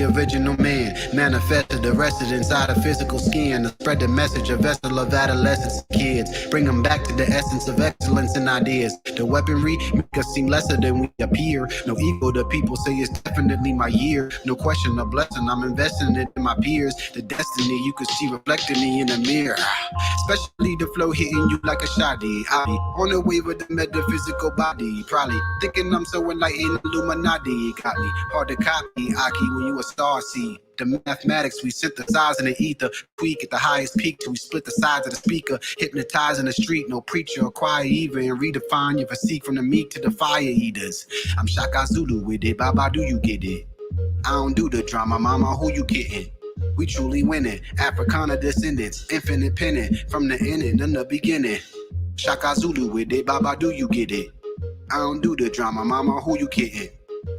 the original man, manifested, arrested inside a physical skin, to spread the message, a vessel of adolescents and kids, bring them back to the essence of excellence and ideas. The weaponry make us seem lesser than we appear. No ego, the people say it's definitely my year. No question, a blessing, I'm investing it in my peers. The destiny you could see reflecting me in the mirror, especially the flow hitting you like a shoddy. I be on the way with the metaphysical body, probably thinking I'm so enlightened, Illuminati got me hard to copy, Aki, when you a star seed. The mathematics we synthesize in the ether, tweak at the highest peak till we split the sides of the speaker, hypnotize in the street, no preacher or choir even, redefine your physique from the meat to the fire eaters. I'm Shaka Zulu with it, Baba, do you get it? I don't do the drama, mama, who you kidding? We truly winning, Africana descendants, infinite penning, from the ending and the beginning. Shaka Zulu with it, Baba, do you get it? I don't do the drama, mama, who you kidding?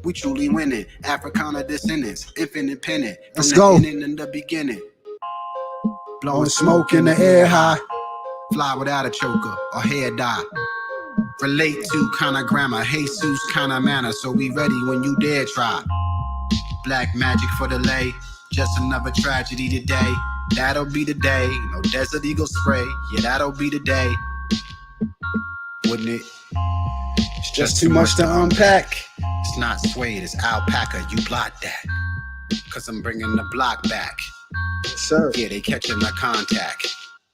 We truly winning, Africana descendants, infinite penning, from the ending and the beginning. Blowing smoke in the air high, fly without a choker or hair dye. Relate to kinda grammar, Jesus kinda manner, so we ready when you dare try. Black magic for the lay, just another tragedy today. That'll be the day, no Desert Eagle spray, yeah, that'll be the day. Wouldn't it? It's just too much to unpack. It's not suede, it's alpaca, you block that. Cause I'm bringing the block back. Yes, sir. Yeah, they catching the contact.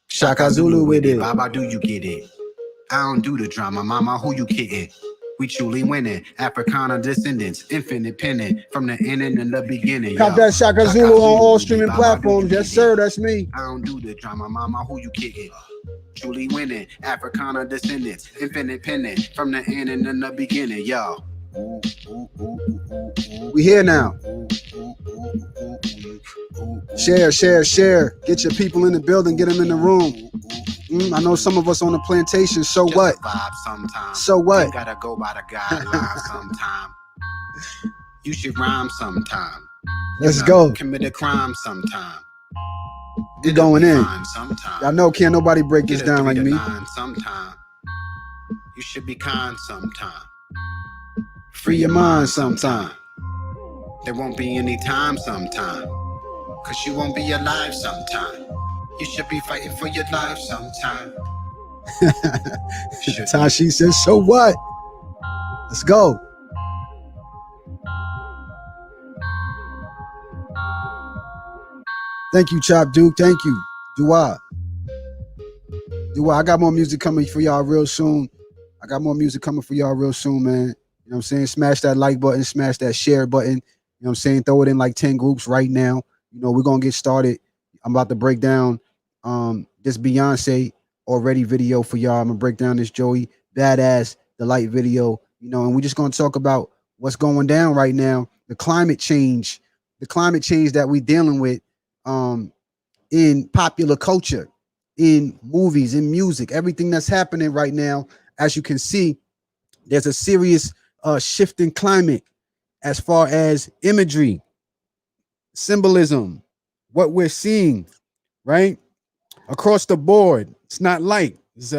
Shaka Zulu with it, Baba, do you get it? I don't do the drama, mama, who you kidding? We truly winning, Africana descendants, infinite penning, from the ending and the beginning. Cop that Shaka Zulu on all streaming platforms. Yes, sir, that's me. I don't do the drama, mama, who you kidding? Truly winning, Africana descendants, infinite penning, from the ending and the beginning, yo. We here now. Share, share, share. Get your people in the building, get them in the room. I know some of us on the plantation, so just what? So what? You gotta go by the guidelines sometime. You should rhyme sometime. Let's go. Commit a crime sometime. We going in. Sometime. Y'all know can't nobody break this down like me. Sometime. You should be kind sometime. Free your mind sometime. There won't be any time sometime. Cause you won't be alive sometime. You should be fighting for your life sometime. Tashi says, so what? Let's go. Thank you, Chop Duke. Thank you. Dua. I got more music coming for y'all real soon. Man. You know what I'm saying? Smash that like button, smash that share button. You know what I'm saying? Throw it in like 10 groups right now. You know, we're going to get started. I'm about to break down this Beyonce already video for y'all. I'm going to break down this Joey Badass Delight video, you know, and we're just going to talk about what's going down right now, the climate change that we're dealing with in popular culture, in movies, in music, everything that's happening right now. As you can see, there's a serious shift in climate as far as imagery, symbolism, what we're seeing, right? Across the board. It's not light. It's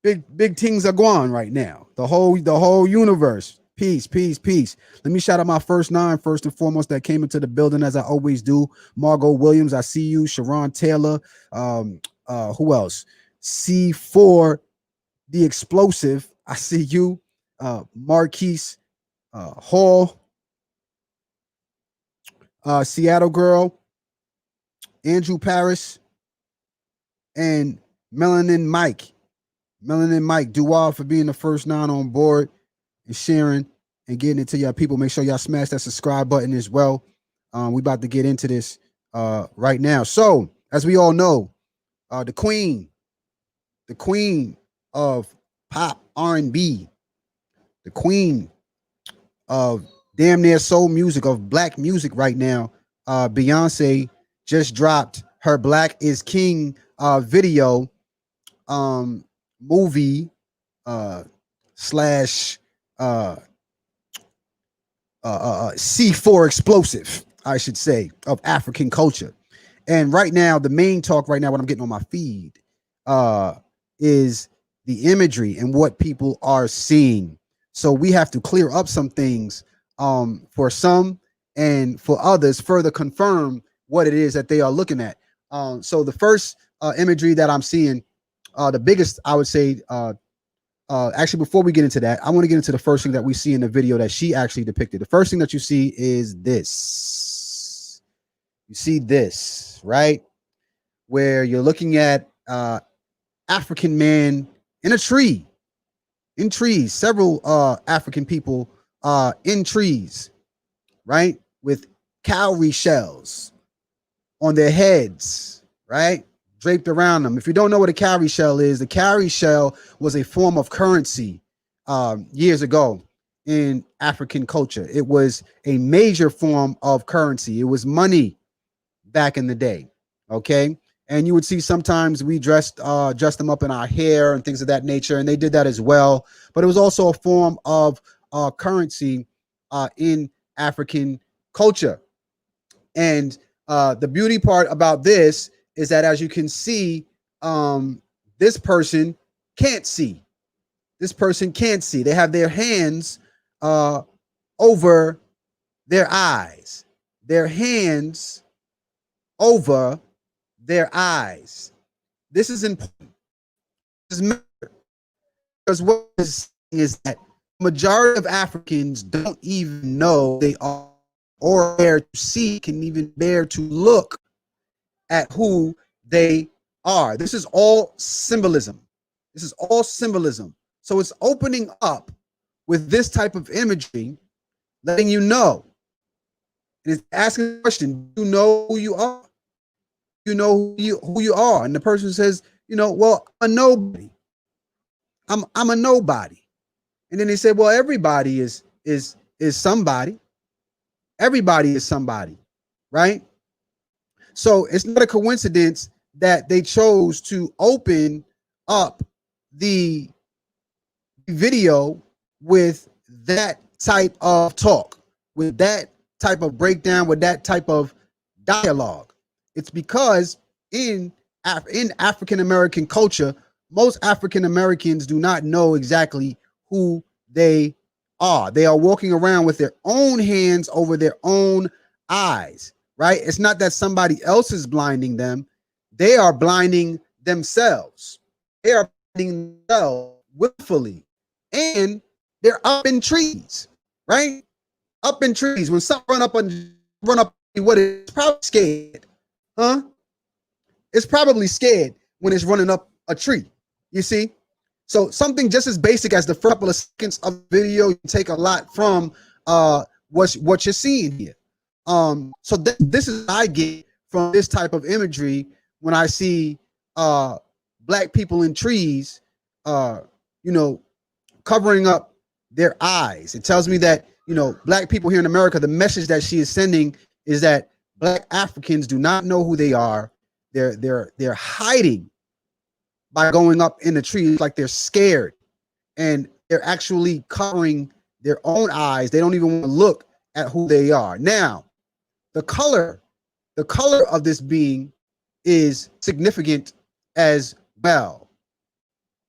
big things are going on right now. The whole universe. Peace. Let me shout out my first 9 first and foremost that came into the building, as I always do. Margot Williams, I see you. Sharon Taylor. Who else? C4 the Explosive, I see you. Marquise Hall, Seattle Girl, Andrew Paris, and Melanin Mike. Do all for being the first 9 on board and sharing and getting it to y'all people. Make sure y'all smash that subscribe button as well. We about to get into this right now. So, as we all know, the queen of pop R&B, the queen of damn near soul music, of black music right now, Beyonce just dropped her Black is King video, movie slash C4 explosive, I should say, of African culture. And right now, the main talk right now, what I'm getting on my feed, is the imagery and what people are seeing. So we have to clear up some things for some and for others further confirm what it is that they are looking at. So the first imagery that I'm seeing, the biggest, I would say, actually, before we get into that, I want to get into the first thing that we see in the video that she actually depicted. The first thing that you see is this. You see this, right? Where you're looking at African man in a tree, in trees, several African people in trees, right? With cowrie shells on their heads, right? Draped around them. If you don't know what a cowrie shell is, the cowrie shell was a form of currency years ago in African culture. It was a major form of currency. It was money back in the day, okay? And you would see sometimes we dressed them up in our hair and things of that nature, and they did that as well. But it was also a form of currency in African culture. And the beauty part about this is that, as you can see, this person can't see. This person can't see. They have their hands over their eyes. Their hands over their eyes. This is important. Because what is that majority of Africans don't even know they are, or bear to see, can even bear to look at who they are. This is all symbolism. This is all symbolism. So it's opening up with this type of imagery, letting you know. And it's asking the question, do you know who you are? You know who you are. And the person says, well, I'm a nobody. I'm a nobody. And then they say, well, everybody is somebody. Everybody is somebody, right? So it's not a coincidence that they chose to open up the video with that type of talk, with that type of breakdown, with that type of dialogue. It's because in African American culture, most African Americans do not know exactly who they are. They are walking around with their own hands over their own eyes, right? It's not that somebody else is blinding them. They are blinding themselves. They are blinding themselves willfully. And they're up in trees, right? Up in trees. When someone run up, what is probably scared, huh? It's probably scared when it's running up a tree. You see? So something just as basic as the first couple of seconds of video, you take a lot from what you're seeing here. So this is what I get from this type of imagery when I see black people in trees, covering up their eyes. It tells me that, black people here in America, the message that she is sending is that black Africans do not know who they are. They're hiding by going up in the trees, like they're scared, and they're actually covering their own eyes. They don't even want to look at who they are. Now, the color of this being is significant as well.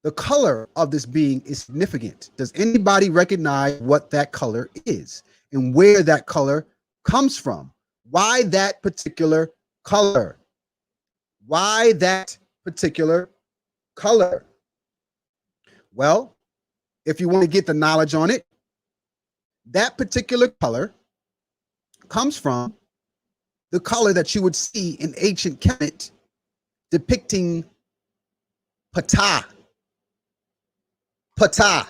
The color of this being is significant. Does anybody recognize what that color is and where that color comes from? Why that particular color? Why that particular color? Well, if you want to get the knowledge on it, that particular color comes from the color that you would see in ancient Kemet depicting Ptah. Ptah.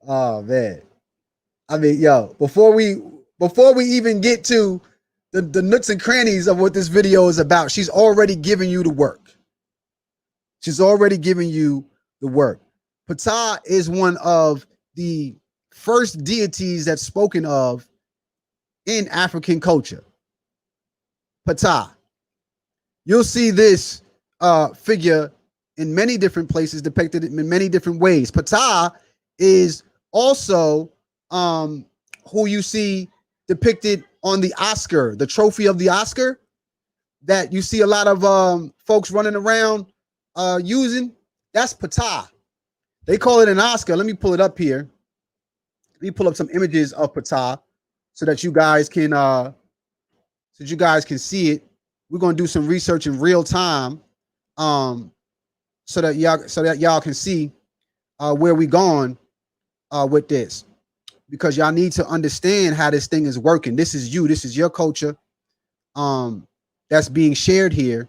Oh man. I mean, yo, before we even get to the nooks and crannies of what this video is about, she's already giving you the work. She's already giving you the work. Ptah is one of the first deities that's spoken of in African culture. Ptah. You'll see this figure in many different places, depicted in many different ways. Ptah is also who you see depicted on the Oscar, the trophy of the Oscar, that you see a lot of folks running around using. That's Ptah. They call it an Oscar. Let me pull it up here. Let me pull up some images of Ptah so that you guys can see it. We're gonna do some research in real time, so that y'all can see where we going with this, because y'all need to understand how this thing is working. This is you. This is your culture that's being shared here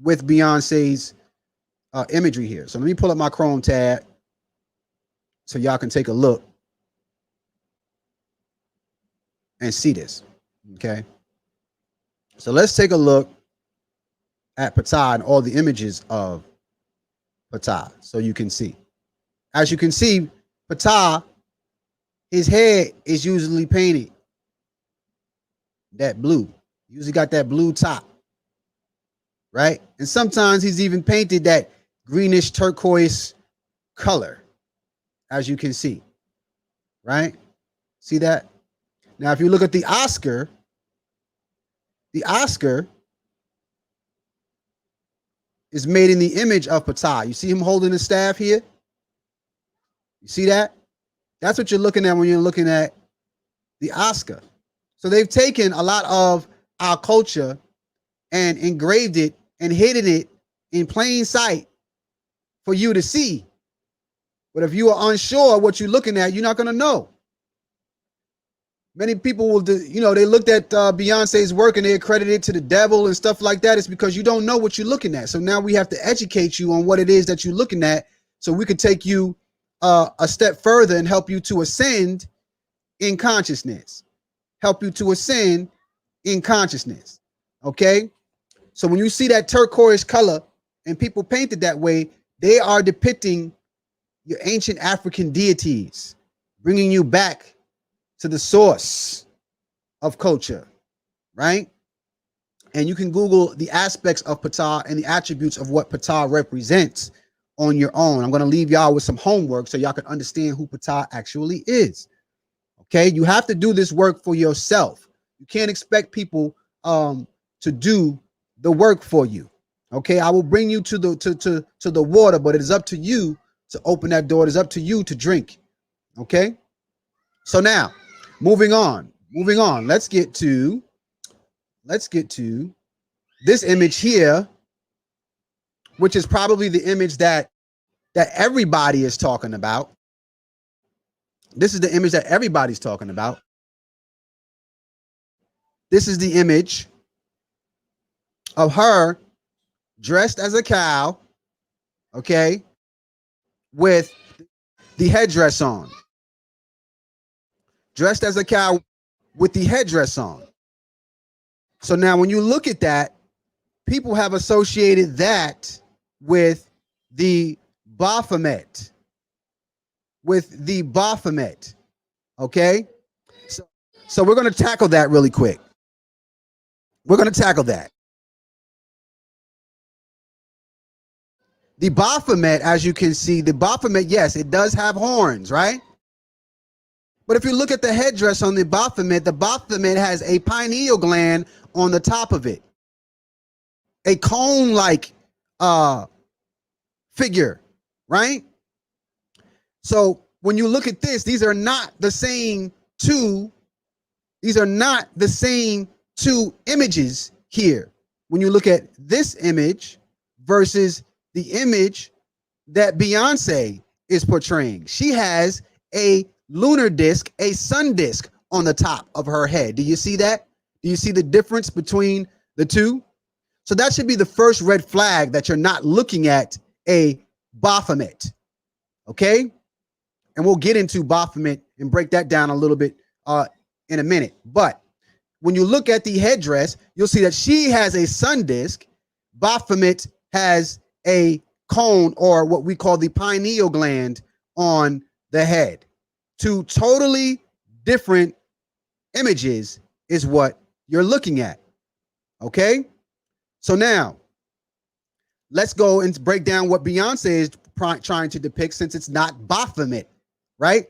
with Beyonce's imagery here. So let me pull up my Chrome tab so y'all can take a look and see this. Okay. So let's take a look at Ptah and all the images of Ptah so you can see. As you can see, Ptah, his head is usually painted that blue. Usually got that blue top, right? And sometimes he's even painted that greenish turquoise color, as you can see, right? See that? Now, if you look at the Oscar is made in the image of Ptah. You see him holding the staff here? You see that? That's what you're looking at when you're looking at the Oscar. So they've taken a lot of our culture and engraved it and hidden it in plain sight for you to see. But if you are unsure what you're looking at, you're not going to know. Many people will do, they looked at Beyonce's work and they accredited it to the devil and stuff like that. It's because you don't know what you're looking at. So now we have to educate you on what it is that you're looking at so we could take you a step further and help you to ascend in consciousness. Help you to ascend in consciousness. Okay? So when you see that turquoise color and people painted that way, they are depicting your ancient African deities, bringing you back to the source of culture, right? And you can Google the aspects of Ptah and the attributes of what Ptah represents on your own. I'm going to leave y'all with some homework so y'all can understand who Ptah actually is. Okay, you have to do this work for yourself. You can't expect people to do the work for you. Okay, I will bring you to the water, but it is up to you to open that door. It is up to you to drink. Okay, so now moving on. Let's get to this image here, which is probably the image that everybody is talking about. This is the image that everybody's talking about. This is the image of her dressed as a cow, okay, with the headdress on. Dressed as a cow with the headdress on. So now when you look at that, people have associated that with the Baphomet. Okay? So we're going to tackle that really quick. We're going to tackle that. The Baphomet, as you can see, the Baphomet, yes, it does have horns, right? But if you look at the headdress on the Baphomet has a pineal gland on the top of it. A cone-like figure, right? So when you look at this, these are not the same two images here. When you look at this image versus the image that Beyonce is portraying, she has a lunar disc, a sun disc on the top of her head. Do you see that? Do you see the difference between the two? So that should be the first red flag that you're not looking at a Baphomet. Okay? And we'll get into Baphomet and break that down a little bit in a minute. But when you look at the headdress, you'll see that she has a sun disc. Baphomet has a cone, or what we call the pineal gland, on the head. Two totally different images is what you're looking at. Okay? So now, let's go and break down what Beyonce is trying to depict, since it's not Baphomet, right?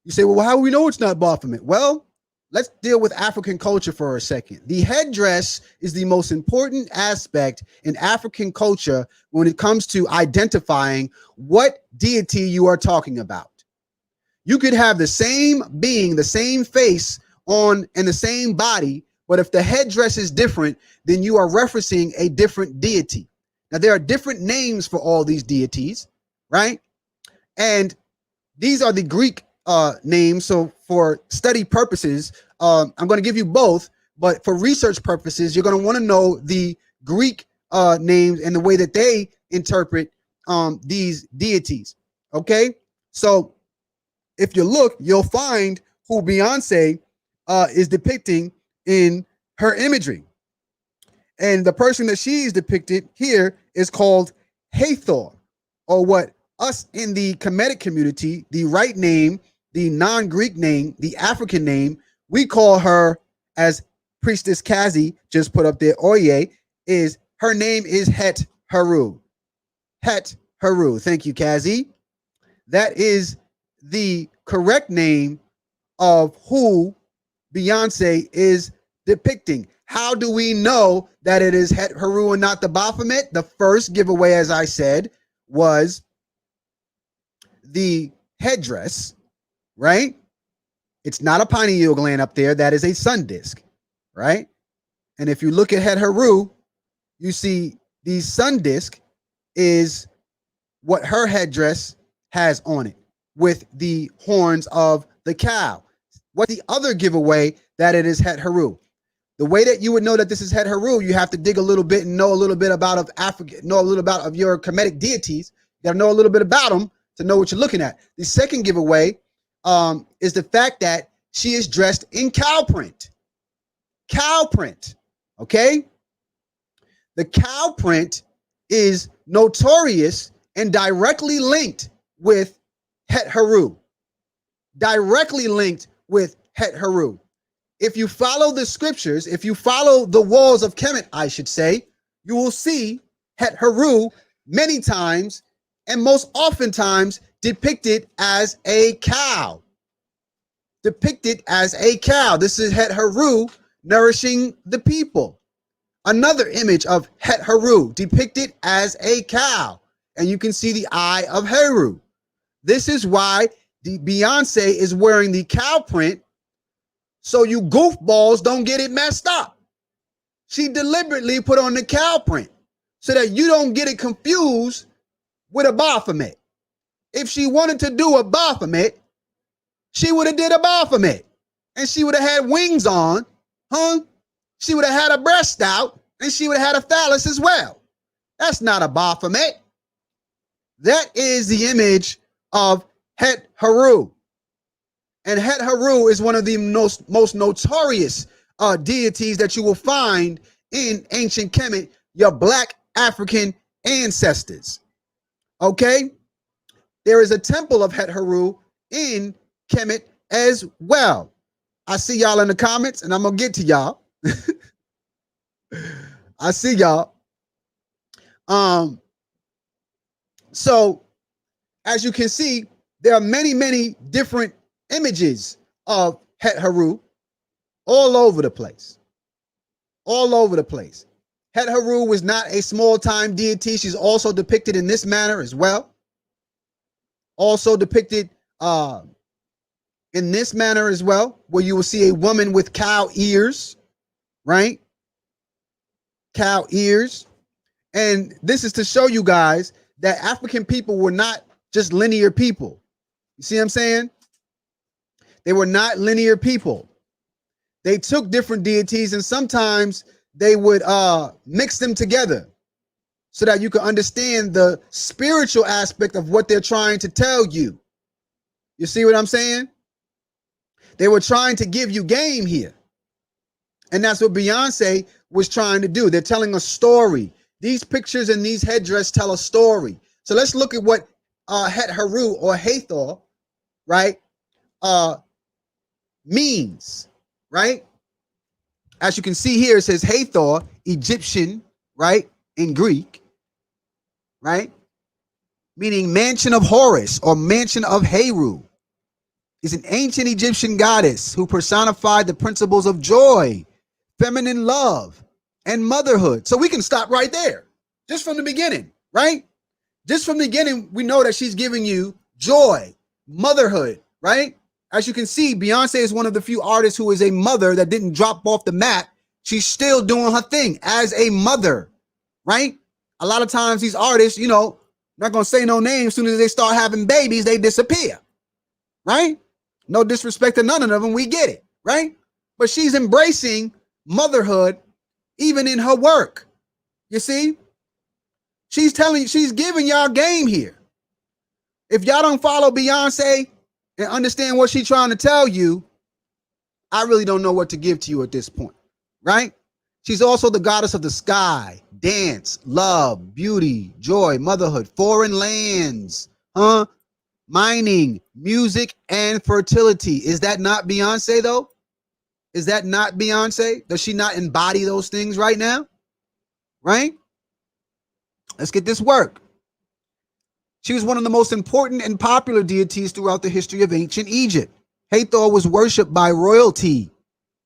You say, well, how do we know it's not Baphomet? Well, let's deal with African culture for a second. The headdress is the most important aspect in African culture when it comes to identifying what deity you are talking about. You could have the same being, the same face on and the same body, but if the headdress is different, then you are referencing a different deity. Now, there are different names for all these deities, right? And these are the Greek names. So for study purposes, I'm going to give you both, but for research purposes, you're going to want to know the Greek names and the way that they interpret these deities. Okay, so if you look, you'll find who Beyonce is depicting in her imagery. And the person that she's depicted here is called Hathor, or what us in the Kemetic community, the right name, the non-Greek name, the African name, we call her, as Priestess Kazi just put up there, Oye, is her name is Het Haru. Het Haru. Thank you, Kazi. That is the correct name of who Beyonce is depicting. How do we know that it is Het Haru and not the Baphomet? The first giveaway, as I said, was the headdress, right? It's not a pineal gland up there. That is a sun disk, right? And if you look at Het Haru, you see the sun disk is what her headdress has on it with the horns of the cow. What's the other giveaway that it is Het Haru? The way that you would know that this is Het Haru, you have to dig a little bit and know a little bit about of Africa, know a little about of your Kemetic deities. You got to know a little bit about them to know what you're looking at. The second giveaway is the fact that she is dressed in cow print. Cow print, okay? The cow print is notorious and directly linked with Het Haru. Directly linked with Het Haru. If you follow the scriptures, if you follow the walls of Kemet, I should say, you will see Het Haru many times and most oftentimes depicted as a cow. Depicted as a cow. This is Het Haru nourishing the people. Another image of Het Haru depicted as a cow. And you can see the eye of Haru. This is why the Beyonce is wearing the cow print, so you goofballs don't get it messed up. She deliberately put on the cow print so that you don't get it confused with a Baphomet. If she wanted to do a Baphomet, she would have did a Baphomet. And she would have had wings on, huh? She would have had a breast out, and she would have had a phallus as well. That's not a Baphomet. That is the image of Het Haru. And Het Haru is one of the most notorious deities that you will find in ancient Kemet, your black African ancestors. Okay? There is a temple of Het Haru in Kemet as well. I see y'all in the comments, and I'm going to get to y'all. I see y'all. So, as you can see, there are many, many different images of Het Haru all over the place. All over the place. Het Haru was not a small-time deity. She's also depicted in this manner as well. Also depicted in this manner as well, where you will see a woman with cow ears, right? Cow ears. And this is to show you guys that African people were not just linear people. You see what I'm saying? They were not linear people. They took different deities and sometimes they would mix them together so that you can understand the spiritual aspect of what they're trying to tell you. You see what I'm saying? They were trying to give you game here. And that's what Beyonce was trying to do. They're telling a story. These pictures and these headdress tell a story. So let's look at what Het Haru or Hathor, right, means, right? As you can see here, it says Hathor, Egyptian, right, in Greek, right, meaning mansion of Horus or mansion of Heru, is an ancient Egyptian goddess who personified the principles of joy, feminine love, and motherhood. So we can stop right there, just from the beginning, right? Just from the beginning, we know that she's giving you joy, motherhood, right? As you can see, Beyonce is one of the few artists who is a mother that didn't drop off the map. She's still doing her thing as a mother, right? A lot of times these artists, you know, not going to say no names, as soon as they start having babies, they disappear, right? No disrespect to none of them, we get it, right? But she's embracing motherhood even in her work. You see? She's giving y'all game here. If y'all don't follow Beyonce and understand what she's trying to tell you, I really don't know what to give to you at this point, right? She's also the goddess of the sky, dance, love, beauty, joy, motherhood, foreign lands, mining, music, and fertility. Is that not Beyonce, though? Is that not Beyonce? Does she not embody those things right now? Right? Let's get this work. She was one of the most important and popular deities throughout the history of ancient Egypt. Hathor was worshipped by royalty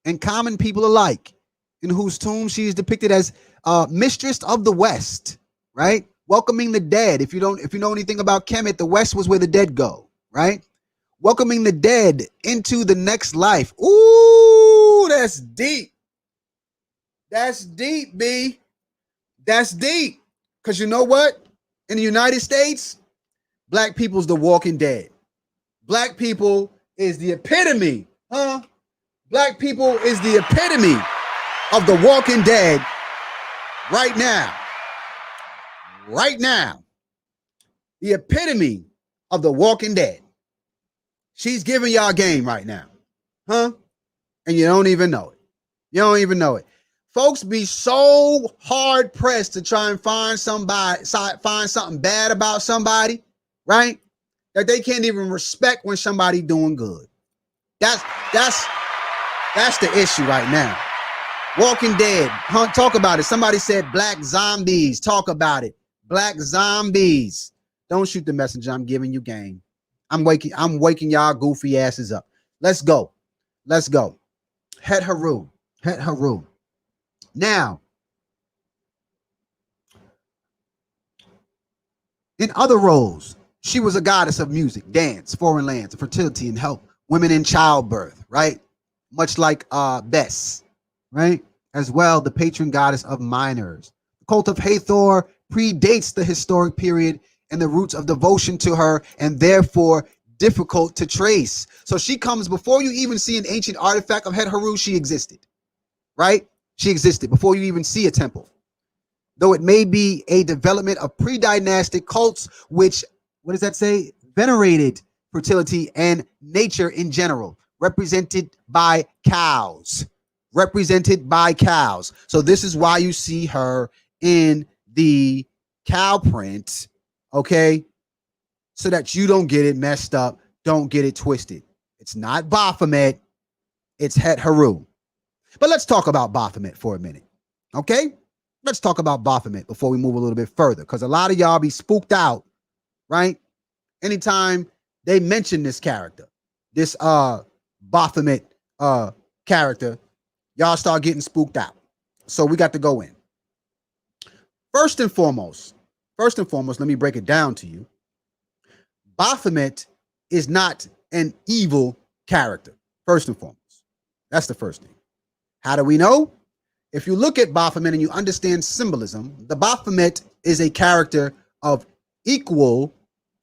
and common people alike, in whose tomb she is depicted as mistress of the West, right? Welcoming the dead. If you know anything about Kemet, the West was where the dead go, right? Welcoming the dead into the next life. Ooh, that's deep. That's deep, B. That's deep. Because you know what? In the United States, black people's the walking dead. Black people is the epitome, Black people is the epitome of the walking dead right now. Right now. The epitome of the walking dead. She's giving y'all game right now. And you don't even know it. You don't even know it. Folks be so hard pressed to try and find something bad about somebody, right? That they can't even respect when somebody doing good. That's the issue right now. Walking Dead, talk about it. Somebody said black zombies. Talk about it. Black zombies. Don't shoot the messenger. I'm giving you game. I'm waking y'all goofy asses up. Let's go. Let's go. Het Haru. Het Haru. Now, in other roles, she was a goddess of music, dance, foreign lands, fertility, and help women in childbirth, right? Much like Bess, right? As well, the patron goddess of miners. The cult of Hathor predates the historic period, and the roots of devotion to her, and therefore difficult to trace. So she comes before you even see an ancient artifact of Het Haru. She existed, right? She existed before you even see a temple. Though it may be a development of pre-dynastic cults, which, what does that say? Venerated fertility and nature in general, represented by cows. Represented by cows. So this is why you see her in the cow print, okay? So that you don't get it messed up, don't get it twisted. It's not Baphomet, it's Het Haru. But let's talk about Baphomet for a minute, okay? Let's talk about Baphomet before we move a little bit further, because a lot of y'all be spooked out, right? Anytime they mention this character, this Baphomet character, y'all start getting spooked out. So we got to go in. First and foremost, let me break it down to you. Baphomet is not an evil character, first and foremost. That's the first thing. How do we know? If you look at Baphomet and you understand symbolism, the Baphomet is a character of equal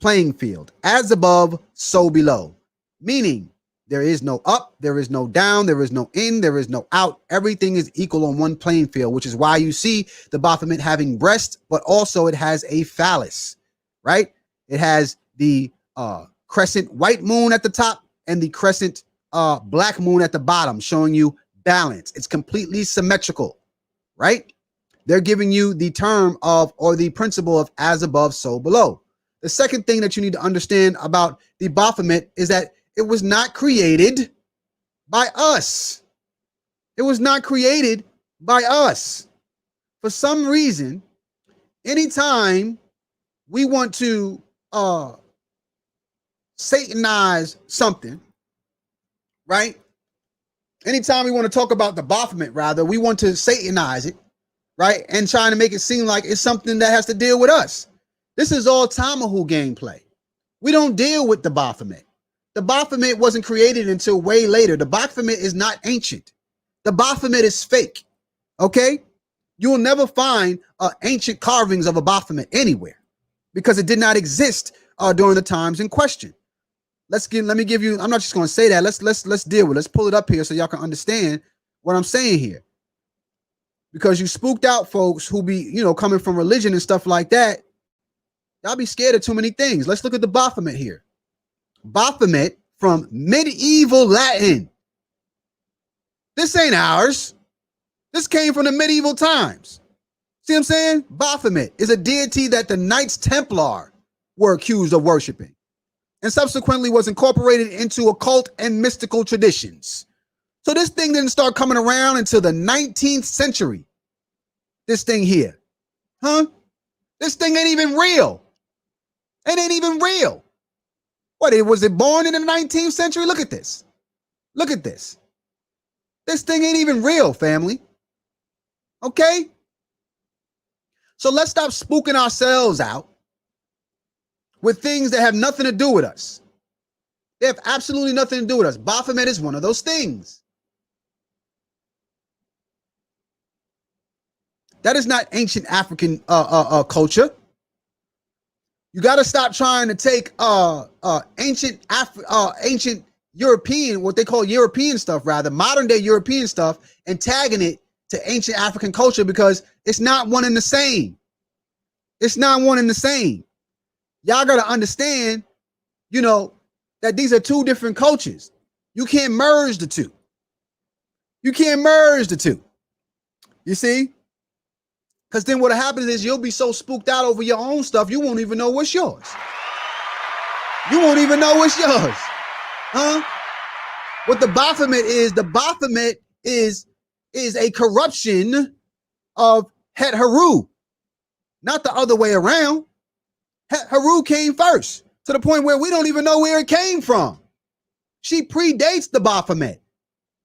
playing field. As above, so below. Meaning, there is no up, there is no down, there is no in, there is no out. Everything is equal on one playing field, which is why you see the Baphomet having breast, but also it has a phallus, right? It has the crescent white moon at the top and the crescent black moon at the bottom, showing you balance. It's completely symmetrical, right? They're giving you the term of, or the principle of as above, so below. The second thing that you need to understand about the Baphomet is that it was not created by us. It was not created by us. For some reason, anytime we want to Satanize something, right? Anytime we want to talk about the Baphomet, rather, we want to Satanize it, right? And trying to make it seem like it's something that has to deal with us. This is all Tamahu gameplay. We don't deal with the Baphomet. The Baphomet wasn't created until way later. The Baphomet is not ancient. The Baphomet is fake. Okay? You will never find ancient carvings of a Baphomet anywhere because it did not exist during the times in question. Let me give you, I'm not just going to say that. Let's deal with it. Let's pull it up here so y'all can understand what I'm saying here. Because you spooked out folks who be, coming from religion and stuff like that. Y'all be scared of too many things. Let's look at the Baphomet here. Baphomet from medieval Latin. This ain't ours. This came from the medieval times. See what I'm saying? Baphomet is a deity that the Knights Templar were accused of worshiping and subsequently was incorporated into occult and mystical traditions. So this thing didn't start coming around until the 19th century. This thing here. Huh? This thing ain't even real. It ain't even real. What, was it born in the 19th century? Look at this. Look at this. This thing ain't even real, family. Okay? So let's stop spooking ourselves out with things that have nothing to do with us. They have absolutely nothing to do with us. Baphomet is one of those things. That is not ancient African culture. You got to stop trying to take ancient European, what they call European stuff, rather modern day European stuff, and tagging it to ancient African culture because it's not one and the same. It's not one and the same. Y'all got to understand, that these are two different cultures. You can't merge the two. You can't merge the two. You see? Because then what happens is you'll be so spooked out over your own stuff, you won't even know what's yours. You won't even know what's yours. Huh? What the Baphomet is a corruption of Het Haru, not the other way around. Het Haru came first to the point where we don't even know where it came from. She predates the Baphomet.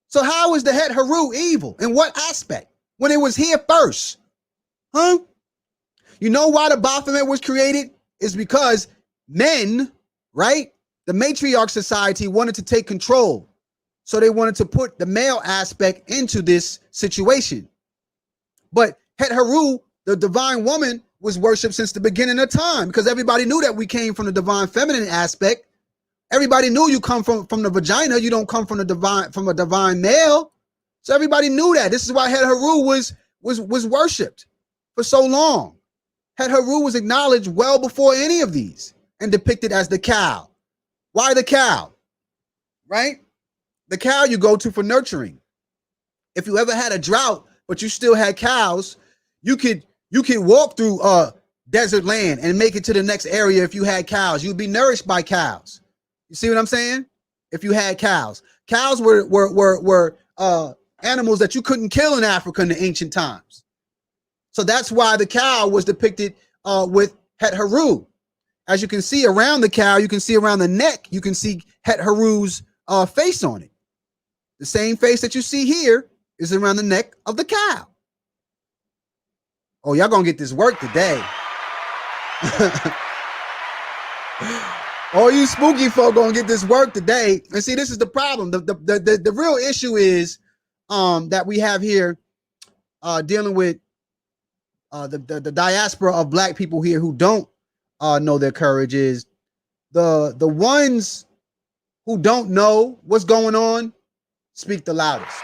So how is the Het Haru evil? In what aspect? When it was here first? Huh? You know why the Baphomet was created? It's because men, right? The matriarch society wanted to take control. So they wanted to put the male aspect into this situation. But Het Haru, the divine woman, was worshipped since the beginning of time because everybody knew that we came from the divine feminine aspect. Everybody knew you come from the vagina. You don't come from a divine male. So everybody knew that. This is why Het Haru was worshipped for so long. Het Haru was acknowledged well before any of these and depicted as the cow. Why the cow? Right? The cow you go to for nurturing. If you ever had a drought, but you still had cows, you could walk through desert land and make it to the next area if you had cows. You'd be nourished by cows. You see what I'm saying? If you had cows. Cows were animals that you couldn't kill in Africa in the ancient times. So that's why the cow was depicted with Het Haru. As you can see around the cow, you can see around the neck, you can see Het Haru's face on it. The same face that you see here is around the neck of the cow. Oh, y'all gonna get this work today. All you spooky folk gonna get this work today. And see, this is the problem. The real issue is that we have here dealing with the diaspora of black people here who don't know their courage is the ones who don't know what's going on speak the loudest.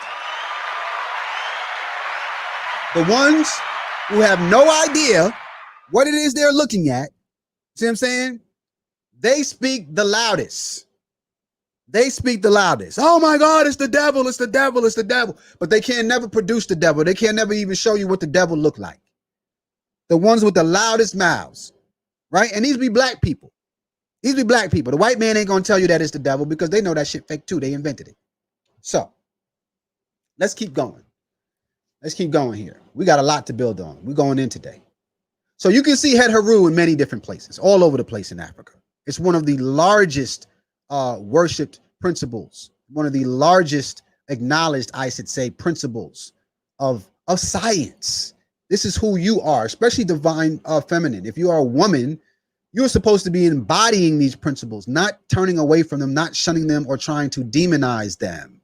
The ones who have no idea what it is they're looking at, see what I'm saying? They speak the loudest. They speak the loudest. Oh my God, it's the devil, it's the devil, it's the devil. But they can never produce the devil. They can never even show you what the devil looked like. The ones with the loudest mouths, right? And these be black people. These be black people. The white man ain't gonna tell you that it's the devil because they know that shit fake too. They invented it. So let's keep going. Let's keep going here. We got a lot to build on. We're going in today. So you can see Het Haru in many different places, all over the place in Africa. It's one of the largest worshipped principles, one of the largest acknowledged, I should say, principles of science. This is who you are, especially divine feminine. If you are a woman, You're supposed to be embodying these principles, not turning away from them, not shunning them or trying to demonize them.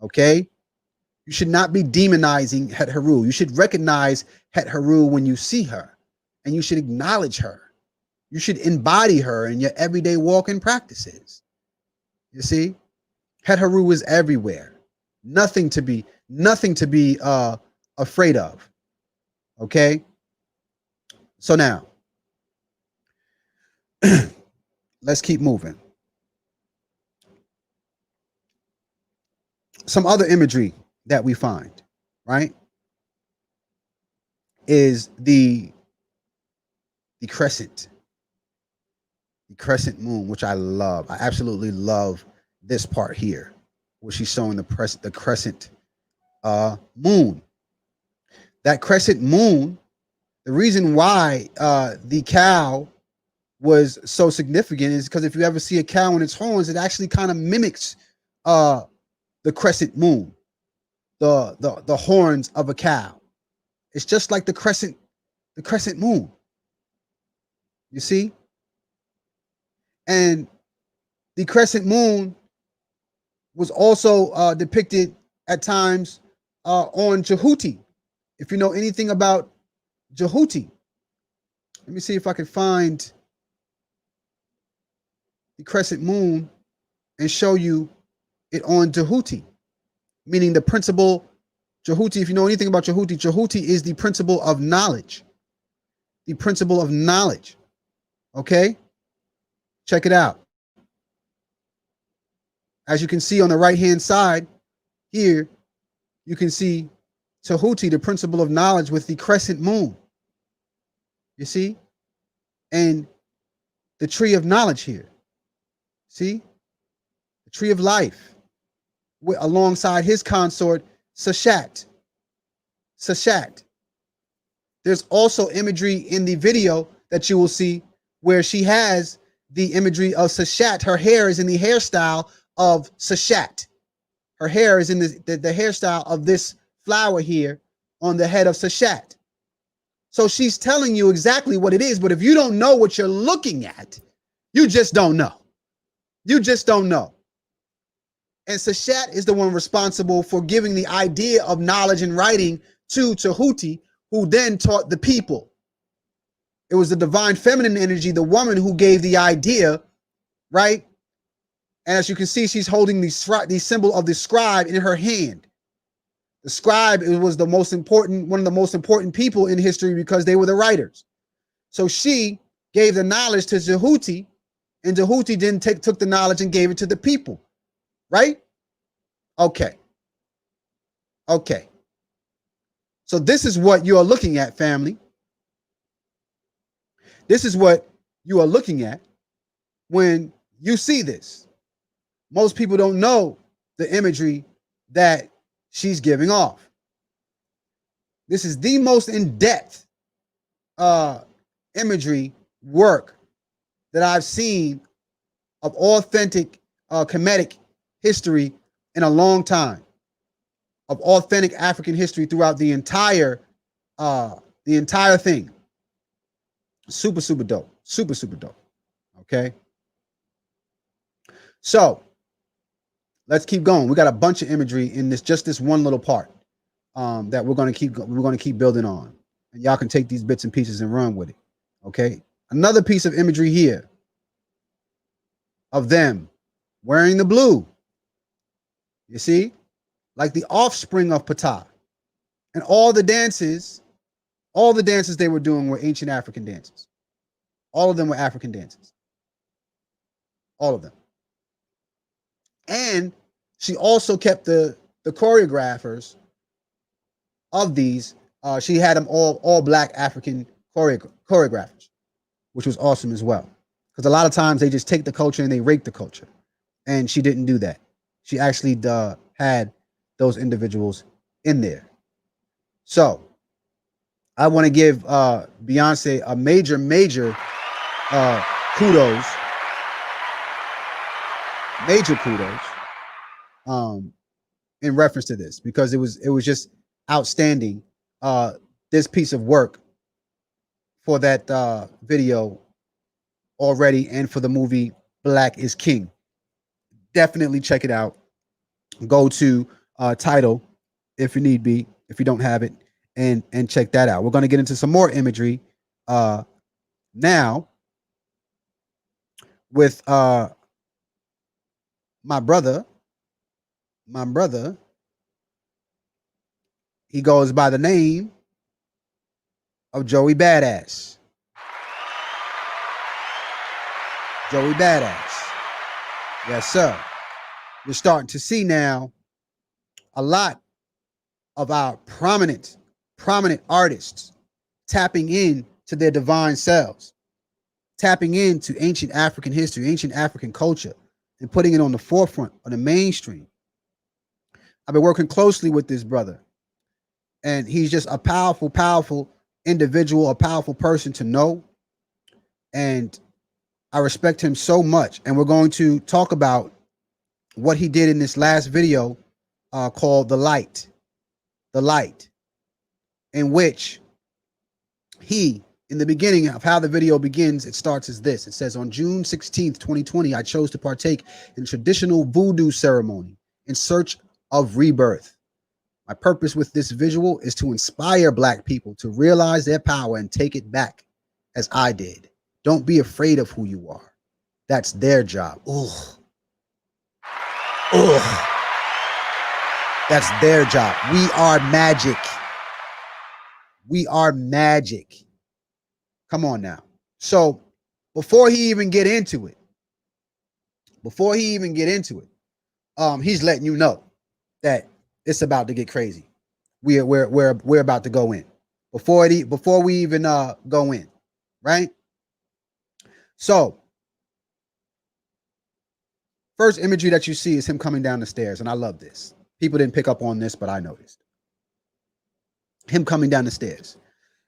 Okay? You should not be demonizing Het Heru. You should recognize Het Heru when you see her, and you should acknowledge her. You should embody her in your everyday walk and practices. You see? Het Heru is everywhere. Nothing to be afraid of. Okay? So now, let's keep moving. Some other imagery that we find, right, is the crescent moon, which I love. I absolutely love this part here, where she's showing the crescent moon. That crescent moon, the reason why the cow was so significant is because if you ever see a cow and its horns, it actually kind of mimics the crescent moon, the horns of a cow. It's just like the crescent moon. You see? And the crescent moon was also depicted at times on Jehuti. If you know anything about Jehuti, let me see if I can find the crescent moon and show you it on Jehuti, meaning the principle Jehuti. If you know anything about Jehuti, Jehuti is the principle of knowledge. The principle of knowledge. Okay? Check it out. As you can see on the right-hand side here, you can see Jehuti, the principle of knowledge, with the crescent moon. You see? And the tree of knowledge here. See? The tree of life. Alongside his consort, Sashat. There's also imagery in the video that you will see where she has the imagery of Sashat. Her hair is in the hairstyle of Sashat. Her hair is in the hairstyle of this flower here on the head of Sashat. So she's telling you exactly what it is, but if you don't know what you're looking at, you just don't know. You just don't know. And Sashat is the one responsible for giving the idea of knowledge and writing to Jehuti, who then taught the people. It was the divine feminine energy, the woman, who gave the idea, right? And as you can see, she's holding the symbol of the scribe in her hand. The scribe was one of the most important people in history because they were the writers. So she gave the knowledge to Jehuti, and Jehuti then took the knowledge and gave it to the people. Right? Okay. So this is what you are looking at, family. This is what you are looking at when you see this. Most people don't know the imagery that she's giving off. This is the most in-depth imagery work that I've seen of authentic Kemetic history in a long time, of authentic African history throughout the entire thing. Super dope. Super dope. Okay. So let's keep going. We got a bunch of imagery in this one little part that we're going to keep building on, and y'all can take these bits and pieces and run with it. Okay. Another piece of imagery here of them wearing the blue. You see, like the offspring of Ptah. And all the dances they were doing were ancient African dances. All of them were African dances. All of them. And she also kept the choreographers of these. She had them all black African choreographers, which was awesome as well. Because a lot of times they just take the culture and they rape the culture. And she didn't do that. She actually had those individuals in there. So I want to give Beyonce a major kudos. Major kudos in reference to this, because it was just outstanding, this piece of work for that video already, and for the movie Black is King. Definitely check it out. Go to Title if you need be, if you don't have it, and check that out. We're going to get into some more imagery now with my brother. He goes by the name of Joey Badass. Joey Badass. Yes, sir. You're starting to see now a lot of our prominent artists tapping in to their divine selves, tapping into ancient African history, ancient African culture, and putting it on the forefront of the mainstream. I've been working closely with this brother, and he's just a powerful individual, a powerful person to know. And I respect him so much. And we're going to talk about what he did in this last video called The Light, in which he, in the beginning of how the video begins, it starts as this. It says, on June 16th, 2020, I chose to partake in traditional voodoo ceremony in search of rebirth. My purpose with this visual is to inspire Black people to realize their power and take it back as I did. Don't be afraid of who you are. That's their job. Ugh. That's their job. We are magic. We are magic. Come on now. So before he even get into it, he's letting you know that it's about to get crazy. We're about to go in. Before we even go in, right? So first imagery that you see is him coming down the stairs, and I love this. People didn't pick up on this, but I noticed him coming down the stairs,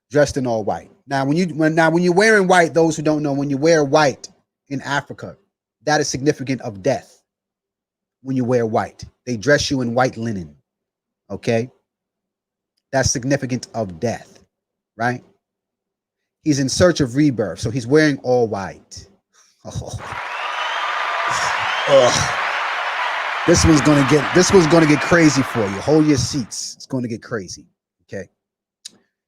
dressed in all white. Now, when you're wearing white, those who don't know, when you wear white in Africa, that is significant of death. When you wear white, they dress you in white linen. Okay, that's significant of death, right? He's in search of rebirth, so he's wearing all white. This one's gonna get crazy for you. Hold your seats. It's going to get crazy. Okay.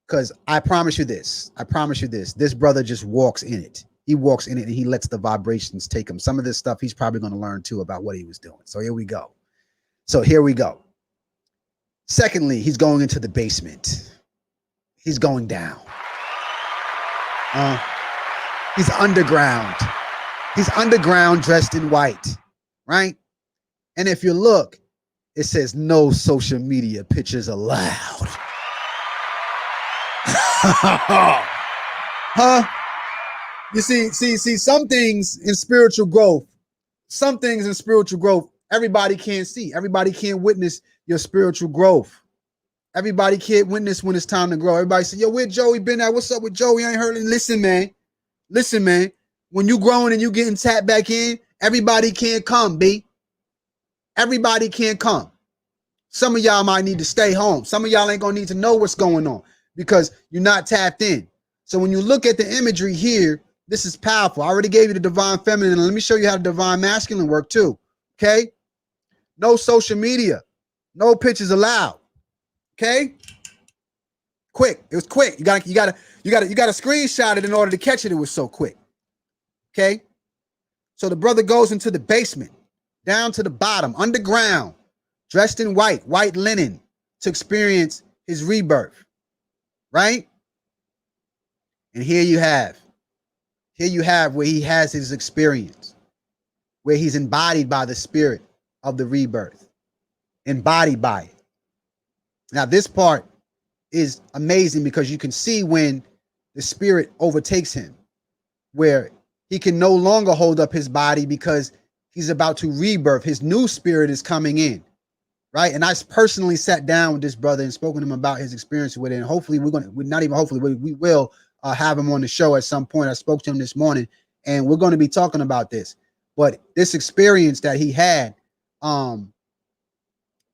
Because I promise you this. This brother just walks in it. He walks in it and he lets the vibrations take him. Some of this stuff he's probably going to learn too about what he was doing. So here we go. Secondly, he's going into the basement. He's going down. He's underground. He's underground, dressed in white, right? And if you look, it says no social media pictures allowed. Huh? You see, some things in spiritual growth, everybody can't see. Everybody can't witness your spiritual growth. Everybody can't witness when it's time to grow. Everybody say, yo, where Joey been at? What's up with Joey? I ain't heard it. Listen, man. When you growing and you getting tapped back in, everybody can't come, B. Everybody can't come. Some of y'all might need to stay home. Some of y'all ain't gonna need to know what's going on because you're not tapped in. So when you look at the imagery here, this is powerful. I already gave you the divine feminine. Let me show you how the divine masculine work too. Okay? No social media. No pictures allowed. Okay? Quick. It was quick. You gotta screenshot it in order to catch it. It was so quick. Okay? So the brother goes into the basement, down to the bottom, underground, dressed in white linen to experience his rebirth. Right? And here you have where he has his experience, where he's embodied by the spirit of the rebirth, embodied by it. Now, this part is amazing because you can see when the spirit overtakes him, where he can no longer hold up his body because he's about to rebirth. His new spirit is coming in, right? And I personally sat down with this brother and spoken to him about his experience with it. And hopefully we will have him on the show at some point. I spoke to him this morning and we're going to be talking about this. But this experience that he had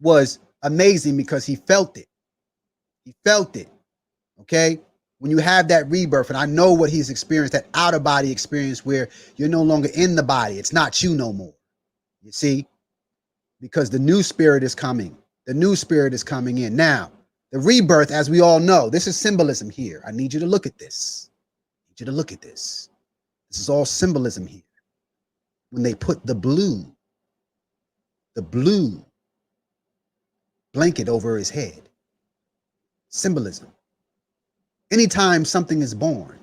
was amazing because he felt it. Okay. when you have that rebirth, and I know what he's experienced, that outer body experience where you're no longer in the body. It's not you no more. You see? Because the new spirit is coming. The new spirit is coming in. Now, the rebirth, as we all know, this is symbolism here. I need you to look at this. I need you to look at this. This is all symbolism here. When they put the blue blanket over his head. Symbolism. Anytime something is born,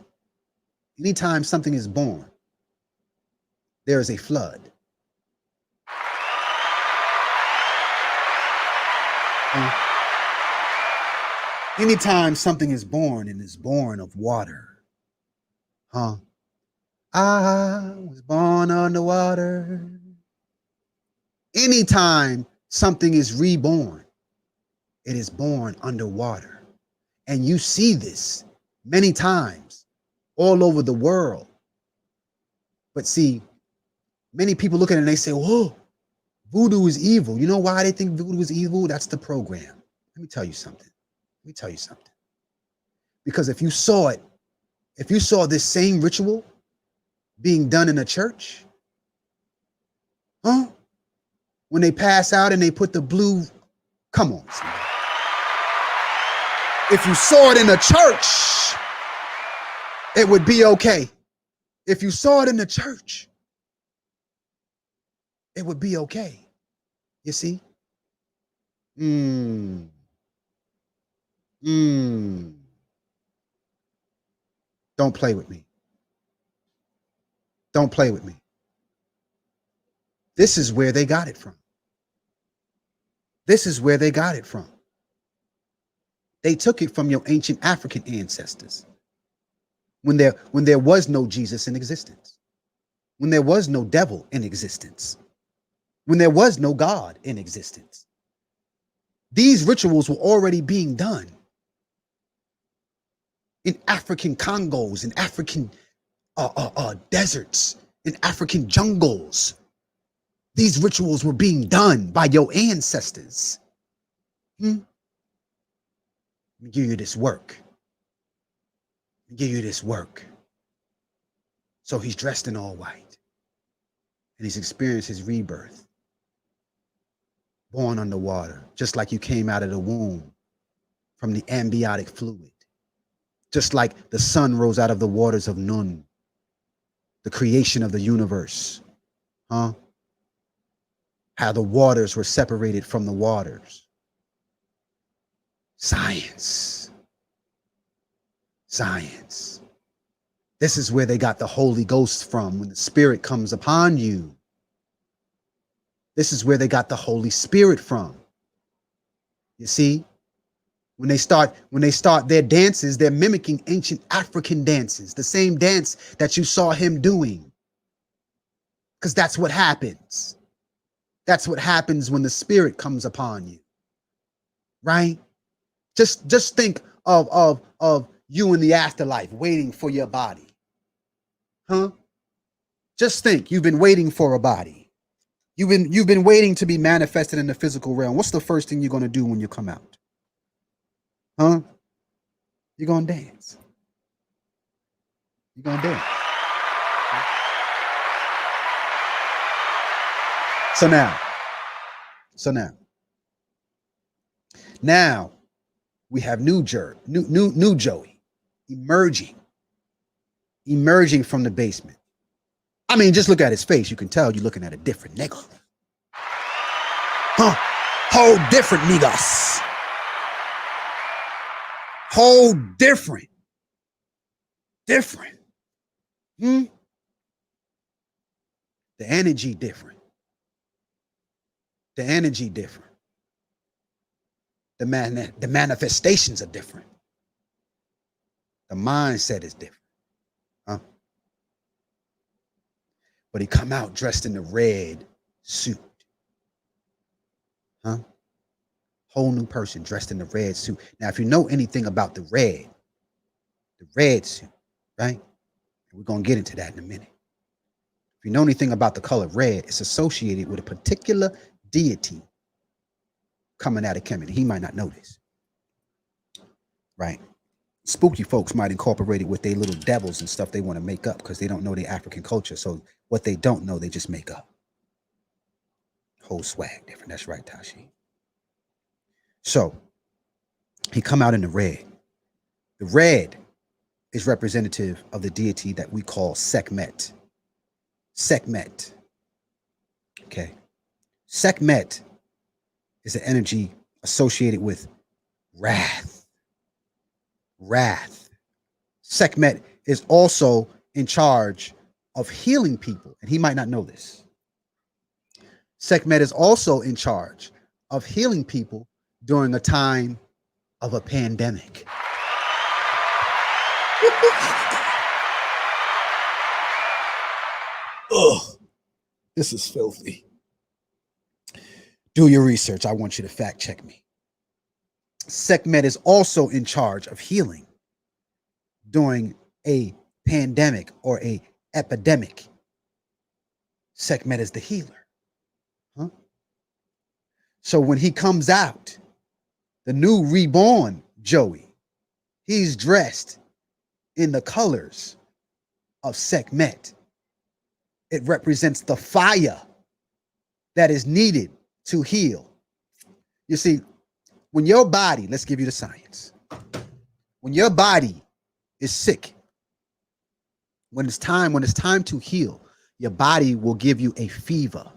there is a flood. Anytime something is born and is born of water, I was born underwater. Anytime something is reborn, it is born underwater. And you see this many times all over the world. But see, many people look at it and they say, whoa, voodoo is evil. You know why they think voodoo is evil? That's the program. Let me tell you something. Because if you saw it, if you saw this same ritual being done in a church, when they pass out and they put the blue, come on. If you saw it in a church, it would be okay. If you saw it in the church, it would be okay. You see? Don't play with me. Don't play with me. This is where they got it from. This is where they got it from. They took it from your ancient African ancestors. When there was no Jesus in existence. When there was no devil in existence. When there was no God in existence. These rituals were already being done in African Congos, in African deserts, in African jungles. These rituals were being done by your ancestors. Let me give you this work. So he's dressed in all white. And he's experienced his rebirth. Born underwater, just like you came out of the womb from the amniotic fluid. Just like the sun rose out of the waters of Nun. The creation of the universe. How the waters were separated from the waters. Science. This is where they got the Holy Ghost from when the Spirit comes upon you. This is where they got the Holy Spirit from. You see, when they start their dances, they're mimicking ancient African dances, the same dance that you saw him doing. Because that's what happens. That's what happens when the Spirit comes upon you. Right? Just think of you in the afterlife waiting for your body. Just think you've been waiting for a body. You've been waiting to be manifested in the physical realm. What's the first thing you're going to do when you come out? You're going to dance. So now we have new Joey emerging from the basement. I mean, just look at his face. You can tell you're looking at a different nigga. Whole different niggas. Whole different. The energy different. The manifestations are different. The mindset is different. But he come out dressed in the red suit. Whole new person dressed in the red suit. Now, if you know anything about the red suit, right? We're going to get into that in a minute. If you know anything about the color red, it's associated with a particular deity coming out of Kemet. He might not know this. Right? spooky folks might incorporate it with their little devils and stuff they want to make up because they don't know their African culture. So what they don't know, they just make up. Whole swag different. That's right, Tashi. So he come out in the red. The red is representative of the deity that we call Sekhmet. Sekhmet. Okay. Sekhmet is an energy associated with wrath. Wrath. Sekhmet is also in charge of healing people, and he might not know this. Sekhmet is also in charge of healing people during a time of a pandemic. Ugh, this is filthy. Do your research. I want you to fact check me. Sekhmet is also in charge of healing during a pandemic or a epidemic. Sekhmet is the healer. Huh? So when he comes out, the new reborn Joey, he's dressed in the colors of Sekhmet. It represents the fire that is needed to heal. You see, when your body, let's give you the science. When your body is sick, when it's time to heal, your body will give you a fever.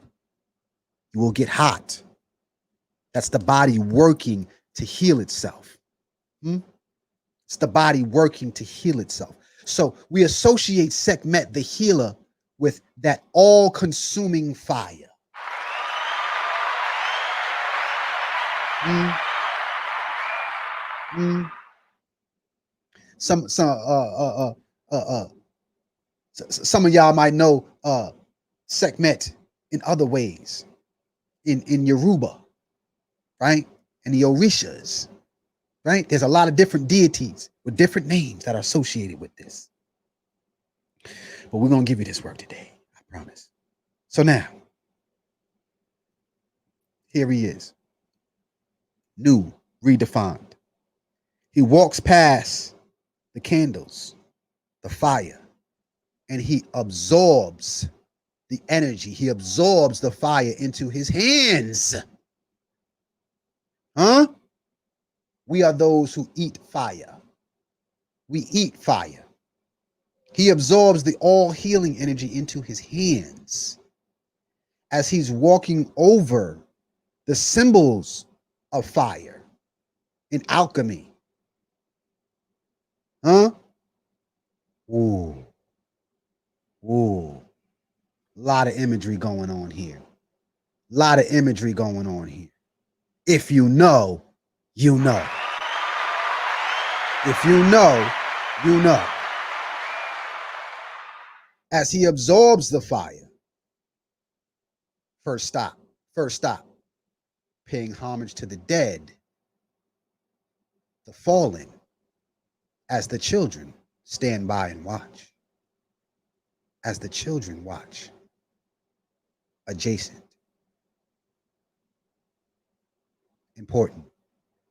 You will get hot. That's the body working to heal itself. It's the body working to heal itself. So we associate Sekhmet, the healer, with that all-consuming fire. Some of y'all might know Sekhmet in other ways, in Yoruba, right? And the Orishas, right? There's a lot of different deities with different names that are associated with this. But we're going to give you this work today, I promise. So now, here he is. New, redefined. He walks past the candles, the fire, and he absorbs the energy. He absorbs the fire into his hands. Huh? We are those who eat fire. We eat fire. He absorbs the all healing energy into his hands as he's walking over the symbols of fire in alchemy. Huh? Ooh. Ooh. A lot of imagery going on here. A lot of imagery going on here. If you know, you know. If you know, you know. As he absorbs the fire, first stop, paying homage to the dead, the fallen, as the children stand by and watch. As the children watch, adjacent. Important.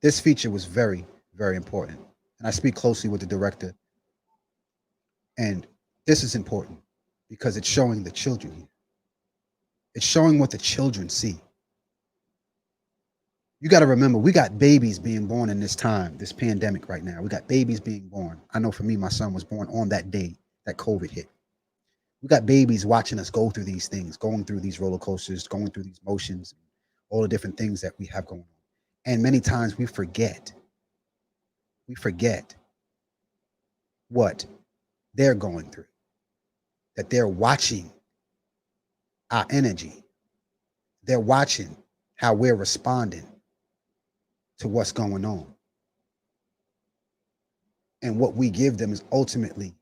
This feature was very, very important. And I speak closely with the director. And this is important because it's showing the children here. It's showing what the children see. You got to remember, we got babies being born in this time, this pandemic right now. We got babies being born. I know for me, my son was born on that day that COVID hit. We got babies watching us go through these things, going through these roller coasters, going through these motions, all the different things that we have going on. And many times we forget what they're going through, that they're watching our energy. They're watching how we're responding to what's going on. And what we give them is ultimately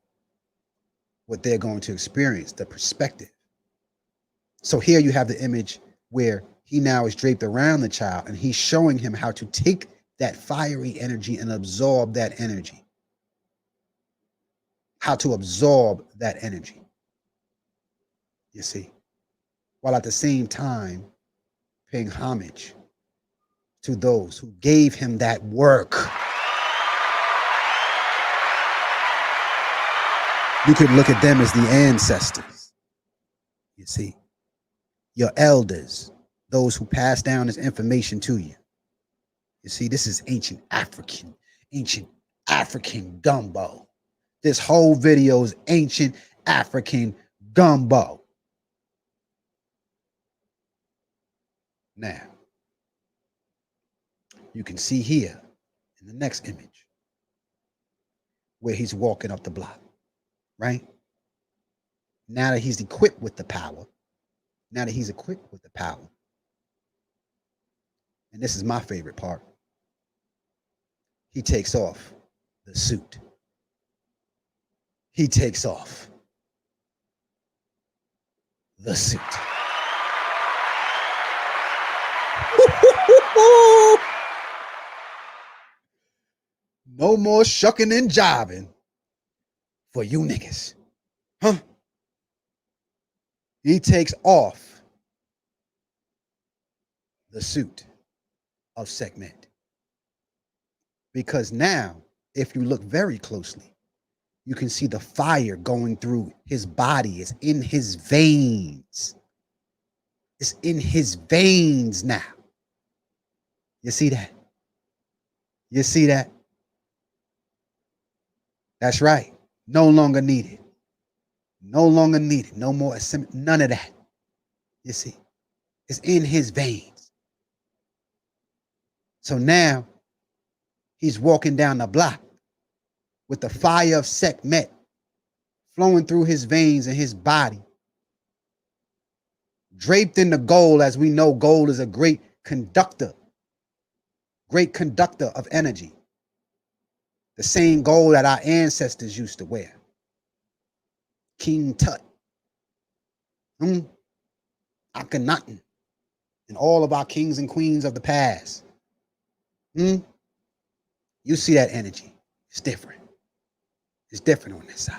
what they're going to experience, the perspective. So here you have the image where he now is draped around the child and he's showing him how to take that fiery energy and absorb that energy. How to absorb that energy. You see, while at the same time paying homage to those who gave him that work. You could look at them as the ancestors. You see, your elders, those who pass down this information to you. You see, this is ancient African gumbo. This whole video is ancient African gumbo. Now, you can see here in the next image where he's walking up the block, right? Now that he's equipped with the power, and this is my favorite part, he takes off the suit. He takes off the suit. No more shucking and jiving for you niggas. Huh? He takes off the suit of Sekhmet. Because now, if you look very closely, you can see the fire going through his body. It's in his veins. It's in his veins now. You see that? You see that? That's right. No longer needed. No longer needed. No more assembly. None of that. You see? It's in his veins. So now he's walking down the block with the fire of Sekhmet flowing through his veins and his body. Draped in the gold, as we know, gold is a great conductor of energy. The same gold that our ancestors used to wear. King Tut, Akhenaten, and all of our kings and queens of the past. You see that energy. It's different. It's different on this side.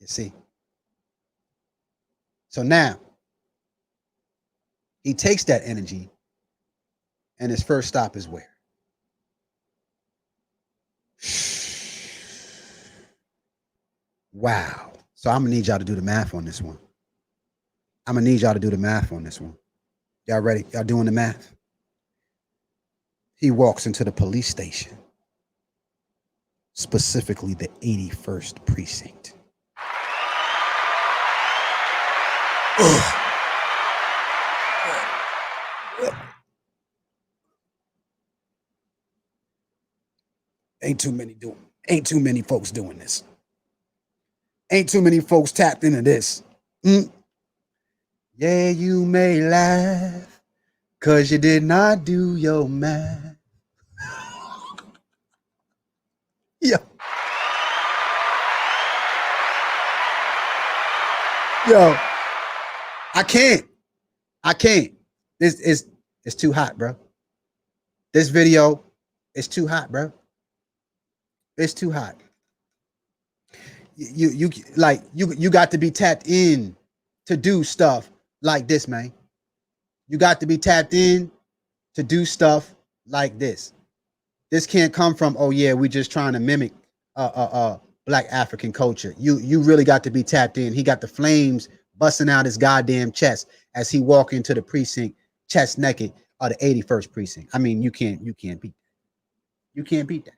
You see? So now, he takes that energy, and his first stop is where? Wow. So I'm gonna need y'all to do the math on this one. Y'all ready? Y'all doing the math? He walks into the police station, specifically the 81st precinct. Ain't too many folks doing this. Ain't too many folks tapped into this. Yeah, you may laugh, 'cause you did not do your math. Yeah. Yo, I can't. This is, it's too hot, bro. This video is too hot, bro. It's too hot. You got to be tapped in to do stuff like this, man. You got to be tapped in to do stuff like this. This can't come from, oh yeah, we just trying to mimic Black African culture. You really got to be tapped in. He got the flames busting out his goddamn chest as he walk into the precinct, chest naked, of the 81st precinct. I mean, you can't beat that. You can't beat that.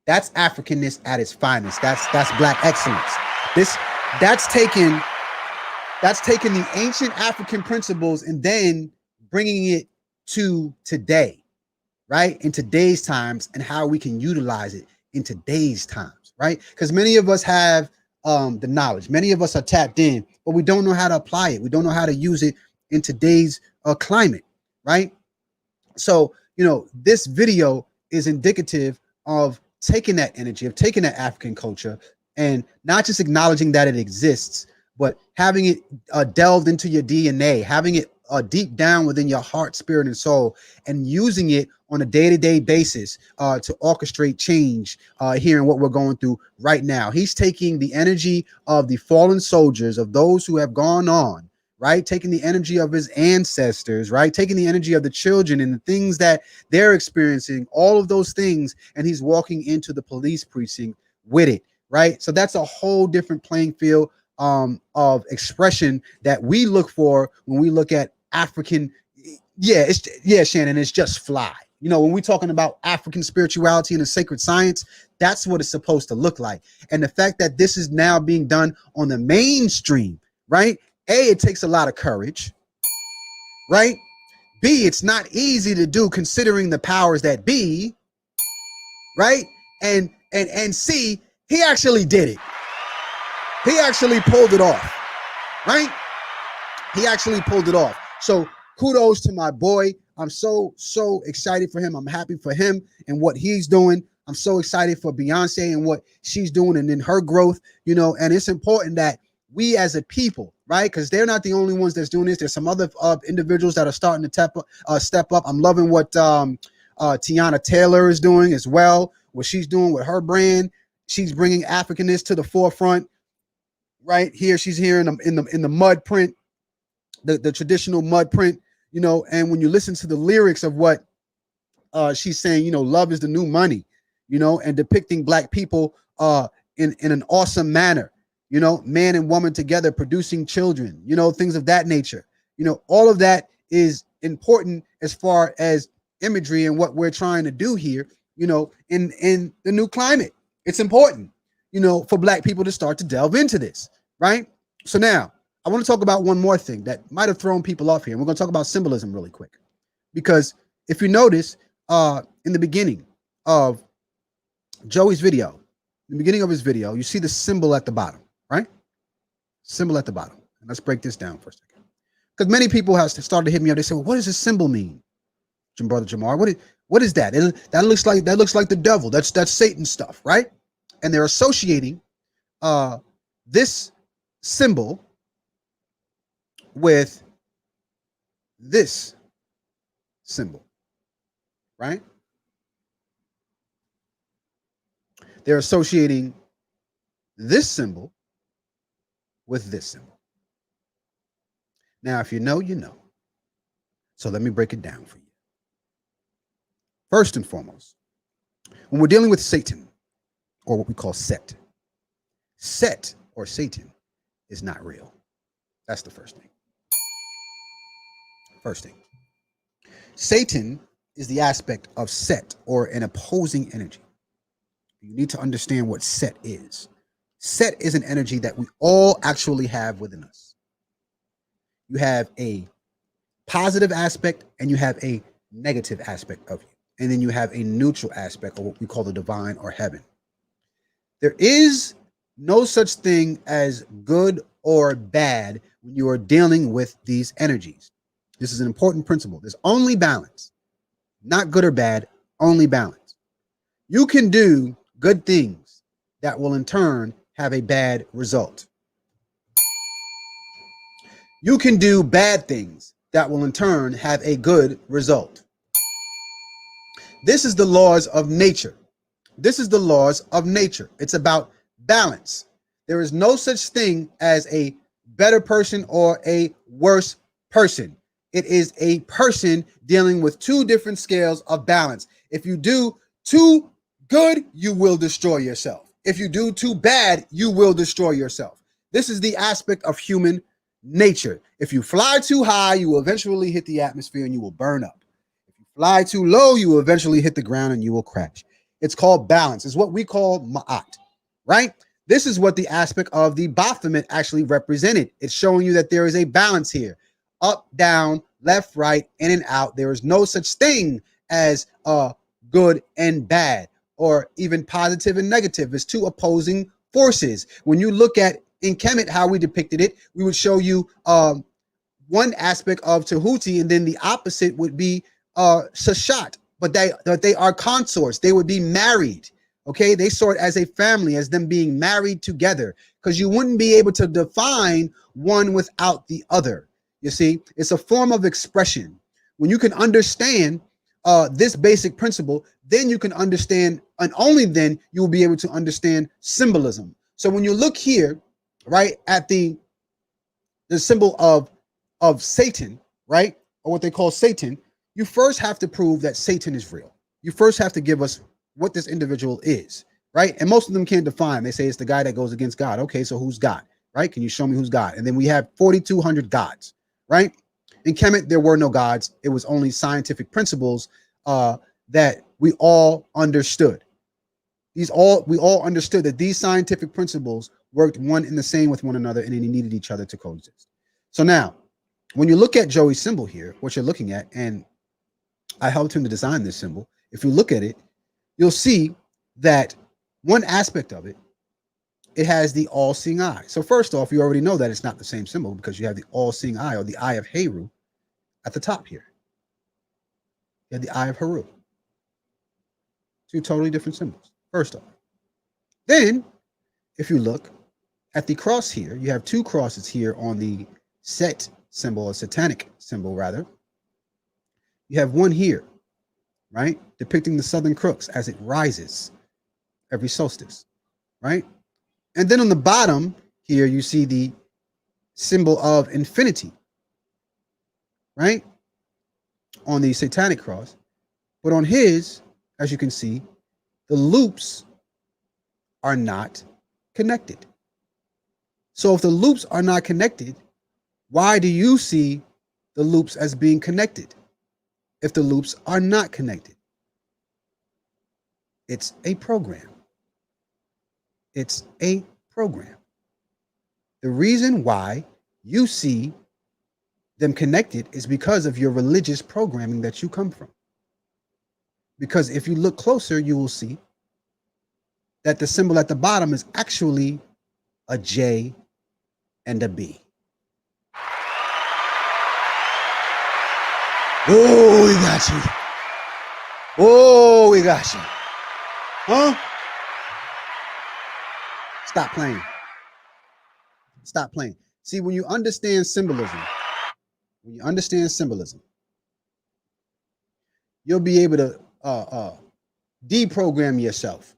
That's Africanness at its finest. That's Black excellence. That's taking the ancient African principles and then bringing it to today, right? In today's times, and how we can utilize it in today's times, right? Because many of us have the knowledge. Many of us are tapped in, but we don't know how to apply it. We don't know how to use it in today's climate, right? So, this video is indicative of taking that energy, of taking that African culture, and not just acknowledging that it exists, but having it delved into your DNA, having it deep down within your heart, spirit, and soul, and using it on a day-to-day basis to orchestrate change here in what we're going through right now. He's taking the energy of the fallen soldiers, of those who have gone on, right? Taking the energy of his ancestors, right? Taking the energy of the children and the things that they're experiencing, all of those things, and he's walking into the police precinct with it, right? So that's a whole different playing field of expression that we look for when we look at African. Yeah, Shannon, it's just fly. You know, when we're talking about African spirituality and the sacred science, that's what it's supposed to look like. And the fact that this is now being done on the mainstream, right? A, it takes a lot of courage, right? B, it's not easy to do considering the powers that be, right? And C, he actually did it. He actually pulled it off, right? He actually pulled it off. So kudos to my boy. I'm so excited for him. I'm happy for him and what he's doing. I'm so excited for Beyonce and what she's doing and in her growth, you know, and it's important that we as a people, right? Because they're not the only ones that's doing this. There's some other individuals that are starting to step up. I'm loving what Tiana Taylor is doing as well, what she's doing with her brand. She's bringing Africanness to the forefront. Right here, she's here in the mud print, the traditional mud print, you know. And when you listen to the lyrics of what she's saying, you know, love is the new money, you know, and depicting Black people in an awesome manner, you know, man and woman together producing children, you know, things of that nature. You know, all of that is important as far as imagery and what we're trying to do here, you know, in the new climate. It's important, you know, for Black people to start to delve into this, right? So now I want to talk about one more thing that might have thrown people off here. And we're going to talk about symbolism really quick, because if you notice in the beginning of Joey's video, in the beginning of his video, you see the symbol at the bottom, right? Symbol at the bottom. And let's break this down for a second, because many people have started to hit me up. They say, well, what does this symbol mean? Brother Jamaar, what is that? That looks like the devil. That's Satan stuff, right? And they're associating this symbol with this symbol, right? They're associating this symbol with this symbol. Now, if you know, you know. So let me break it down for you. First and foremost, when we're dealing with Satan, or what we call Set or Satan is not real. That's the first thing. First thing. Satan is the aspect of Set, or an opposing energy. You need to understand what Set is. Set is an energy that we all actually have within us. You have a positive aspect and you have a negative aspect of you. And then you have a neutral aspect, or what we call the divine or heaven. There is no such thing as good or bad when you are dealing with these energies. This is an important principle. There's only balance, not good or bad, only balance. You can do good things that will in turn have a bad result. You can do bad things that will in turn have a good result. This is the laws of nature. This is the laws of nature. It's about balance. There is no such thing as a better person or a worse person. It is a person dealing with two different scales of balance. If you do too good, you will destroy yourself. If you do too bad, you will destroy yourself. This is the aspect of human nature. If you fly too high, you will eventually hit the atmosphere and you will burn up. If you fly too low, you will eventually hit the ground and you will crash. It's called balance. It's what we call ma'at, right? This is what the aspect of the Baphomet actually represented. It's showing you that there is a balance here. Up, down, left, right, in and out. There is no such thing as good and bad, or even positive and negative. It's two opposing forces. When you look at in Kemet how we depicted it, we would show you one aspect of Tahuti, and then the opposite would be Sashat. But they are consorts. They would be married. Okay, they saw it as a family, as them being married together, because you wouldn't be able to define one without the other. You see, it's a form of expression. When you can understand this basic principle, then you can understand, and only then you will be able to understand symbolism. So when you look here, right, at the symbol of Satan, right, or what they call Satan, you first have to prove that Satan is real. You first have to give us what this individual is, right? And most of them can't define. They say it's the guy that goes against God. Okay, so who's God, right? Can you show me who's God? And then we have 4,200 gods, right? In Kemet, there were no gods. It was only scientific principles that we all understood. We all understood that these scientific principles worked one and the same with one another, and they needed each other to coexist. So now, when you look at Joey's symbol here, what you're looking at, and I helped him to design this symbol. If you look at it, you'll see that one aspect of it, it has the all-seeing eye. So first off, you already know that it's not the same symbol because you have the all-seeing eye, or the eye of Heru, at the top here. You have the eye of Heru. Two totally different symbols, first off. Then, if you look at the cross here, you have two crosses here on the Set symbol, a satanic symbol rather. You have one here, right, depicting the Southern Crooks as it rises every solstice, right? And then on the bottom here, you see the symbol of infinity, right, on the satanic cross. But on his, as you can see, the loops are not connected. So if the loops are not connected, why do you see the loops as being connected if the loops are not connected? It's a program. It's a program. The reason why you see them connected is because of your religious programming that you come from. Because if you look closer, you will see that the symbol at the bottom is actually a J and a B. Oh, we got you. Oh, we got you. Huh? Stop playing. Stop playing. See, when you understand symbolism, you'll be able to deprogram yourself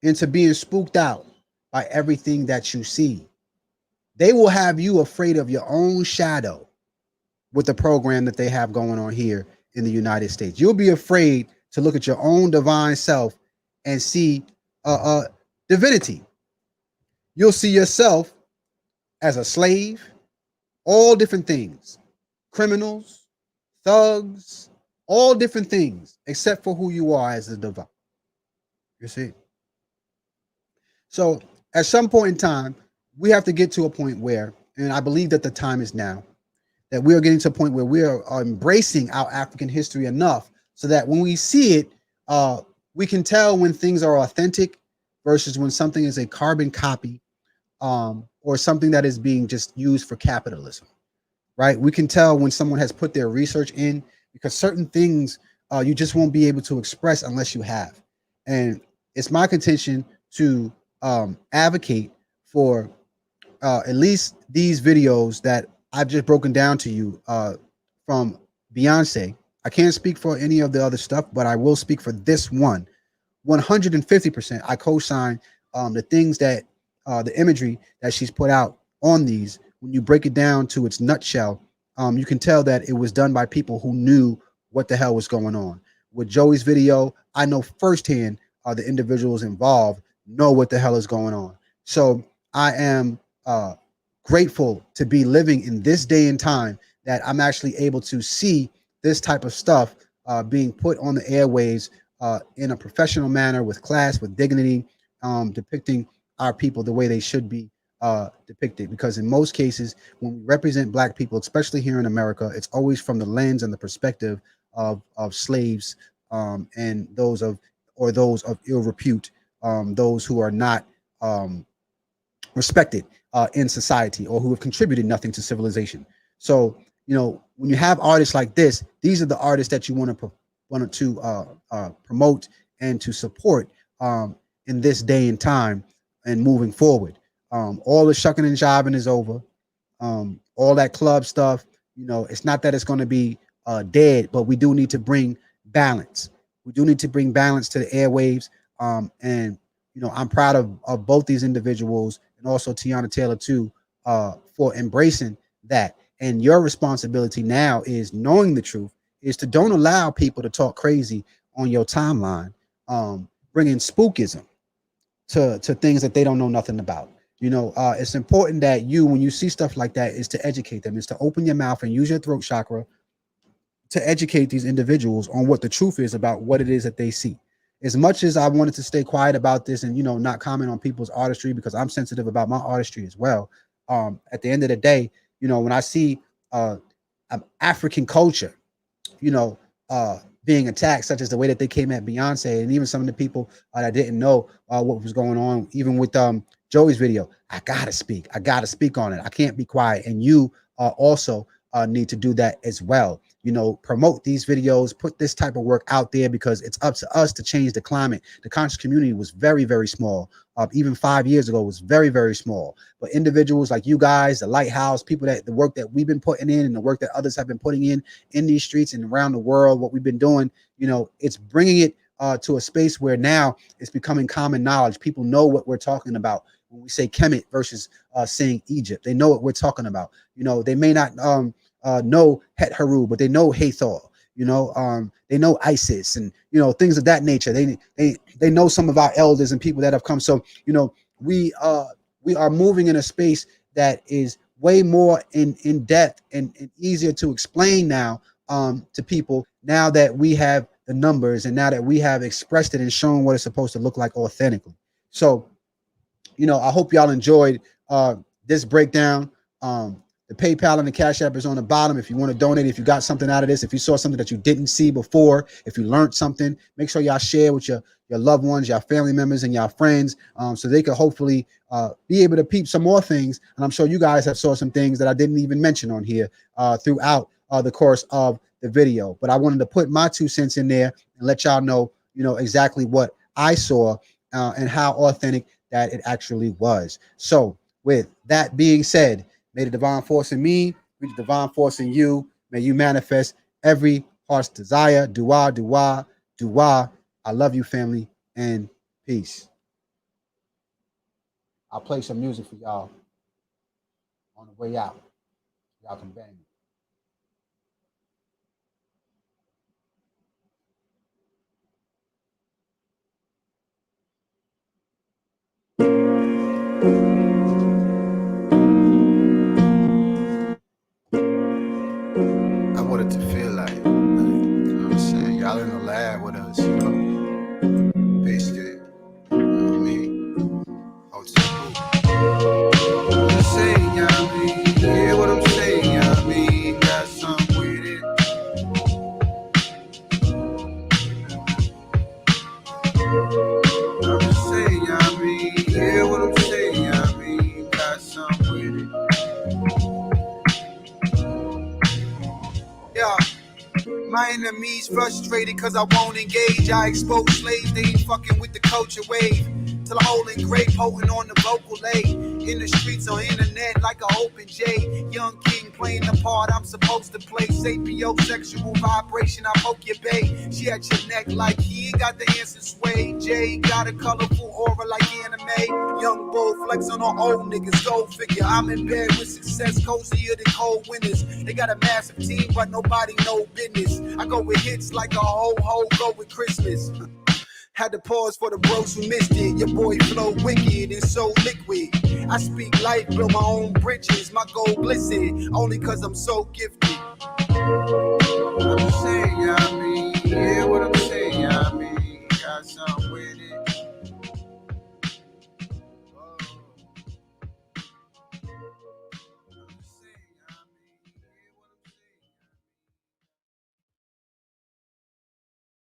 into being spooked out by everything that you see. They will have you afraid of your own shadow with the program that they have going on here in the United States. You'll be afraid to look at your own divine self and see divinity. You'll see yourself as a slave, all different things, criminals, thugs, all different things, except for who you are as a divine. You see? So at some point in time, we have to get to a point where, and I believe that the time is now, that we are getting to a point where we are embracing our African history enough so that when we see it, we can tell when things are authentic versus when something is a carbon copy, or something that is being just used for capitalism, right? We can tell when someone has put their research in, because certain things you just won't be able to express unless you have. And it's my contention to advocate for at least these videos that I've just broken down to you from Beyonce. I can't speak for any of the other stuff, but I will speak for this one. 150%, I co-sign the things that the imagery that she's put out on these. When you break it down to its nutshell, you can tell that it was done by people who knew what the hell was going on. With Joey's video, I know firsthand the individuals involved know what the hell is going on. So I am grateful to be living in this day and time that I'm actually able to see this type of stuff being put on the airwaves in a professional manner, with class, with dignity, depicting our people the way they should be depicted. Because in most cases, when we represent Black people, especially here in America, it's always from the lens and the perspective of slaves and those of ill repute, those who are not respected in society, or who have contributed nothing to civilization. So, you know, when you have artists like this, these are the artists that you want to promote and to support in this day and time and moving forward. All the shucking and jiving is over. All that club stuff, you know, it's not that it's going to be dead, but we do need to bring balance. We do need to bring balance to the airwaves. And, you know, I'm proud of both these individuals, and also Tiana Taylor too, for embracing that. And your responsibility now is, knowing the truth, is to don't allow people to talk crazy on your timeline, bringing spookism, to things that they don't know nothing about. It's important that you, when you see stuff like that, is to educate them, is to open your mouth and use your throat chakra to educate these individuals on what the truth is about what it is that they see. As much as I wanted to stay quiet about this and not comment on people's artistry, because I'm sensitive about my artistry as well. At the end of the day, when I see African culture, being attacked, such as the way that they came at Beyonce, and even some of the people that didn't know what was going on, even with Joey's video. I gotta speak on it. I can't be quiet. And you also need to do that as well. Promote these videos, put this type of work out there, because it's up to us to change the climate. The conscious community was very, very small. Even 5 years ago was very, very small. But individuals like you guys, the Lighthouse, people the work that we've been putting in and the work that others have been putting in these streets and around the world, what we've been doing, it's bringing it to a space where now it's becoming common knowledge. People know what we're talking about when we say Kemet versus saying Egypt. They know what we're talking about. They may not know Het Haru, but they know Hathor. They know Isis and things of that nature. They know some of our elders and people that have come. So we are moving in a space that is way more in depth and easier to explain now to people, now that we have the numbers and now that we have expressed it and shown what it's supposed to look like authentically. So I hope y'all enjoyed this breakdown. The PayPal and the Cash App is on the bottom if you want to donate, if you got something out of this, if you saw something that you didn't see before, if you learned something, make sure y'all share with your loved ones, your family members, and your friends, so they could hopefully be able to peep some more things. And I'm sure you guys have saw some things that I didn't even mention on here throughout the course of the video. But I wanted to put my 2 cents in there and let y'all know, exactly what I saw and how authentic that it actually was. So with that being said, may the divine force in me be the divine force in you. May you manifest every heart's desire. Dua, dua, dua. I love you, family, and peace. I'll play some music for y'all on the way out. Y'all can bang it. I want it to feel like, you know what I'm saying? Y'all in the lab with us, Basically, you know what I mean? Oh, what I'm saying, you know what I mean? Yeah, what I'm saying, you know what I mean? Got something with it. I'm just saying, you know what I mean? Yeah, what I'm saying, you know what I mean? Got something with it. Yeah. My enemies frustrated cause I won't engage. I expose slaves, they ain't fucking with the culture wave. Till I'm holding great, potent on the vocal aid. In the streets or internet like an open J. Young king playing the part I'm supposed to play. Sapiosexual vibration, I poke your bay. She at your neck like he ain't got the answer sway. Jay got a colorful aura like anime. Young bull flex on our old niggas, go figure. I'm in bed with success, cozier than cold winners. They got a massive team, but nobody know business. I go with hits like a ho-ho, go with Christmas. Had to pause for the bros who missed it. Your boy flow wicked and so liquid. I speak life, build my own bridges. My goal glisten, only cause I'm so gifted. I'm saying, yeah, I mean, yeah, what I'm saying, yeah, I mean, got something with it.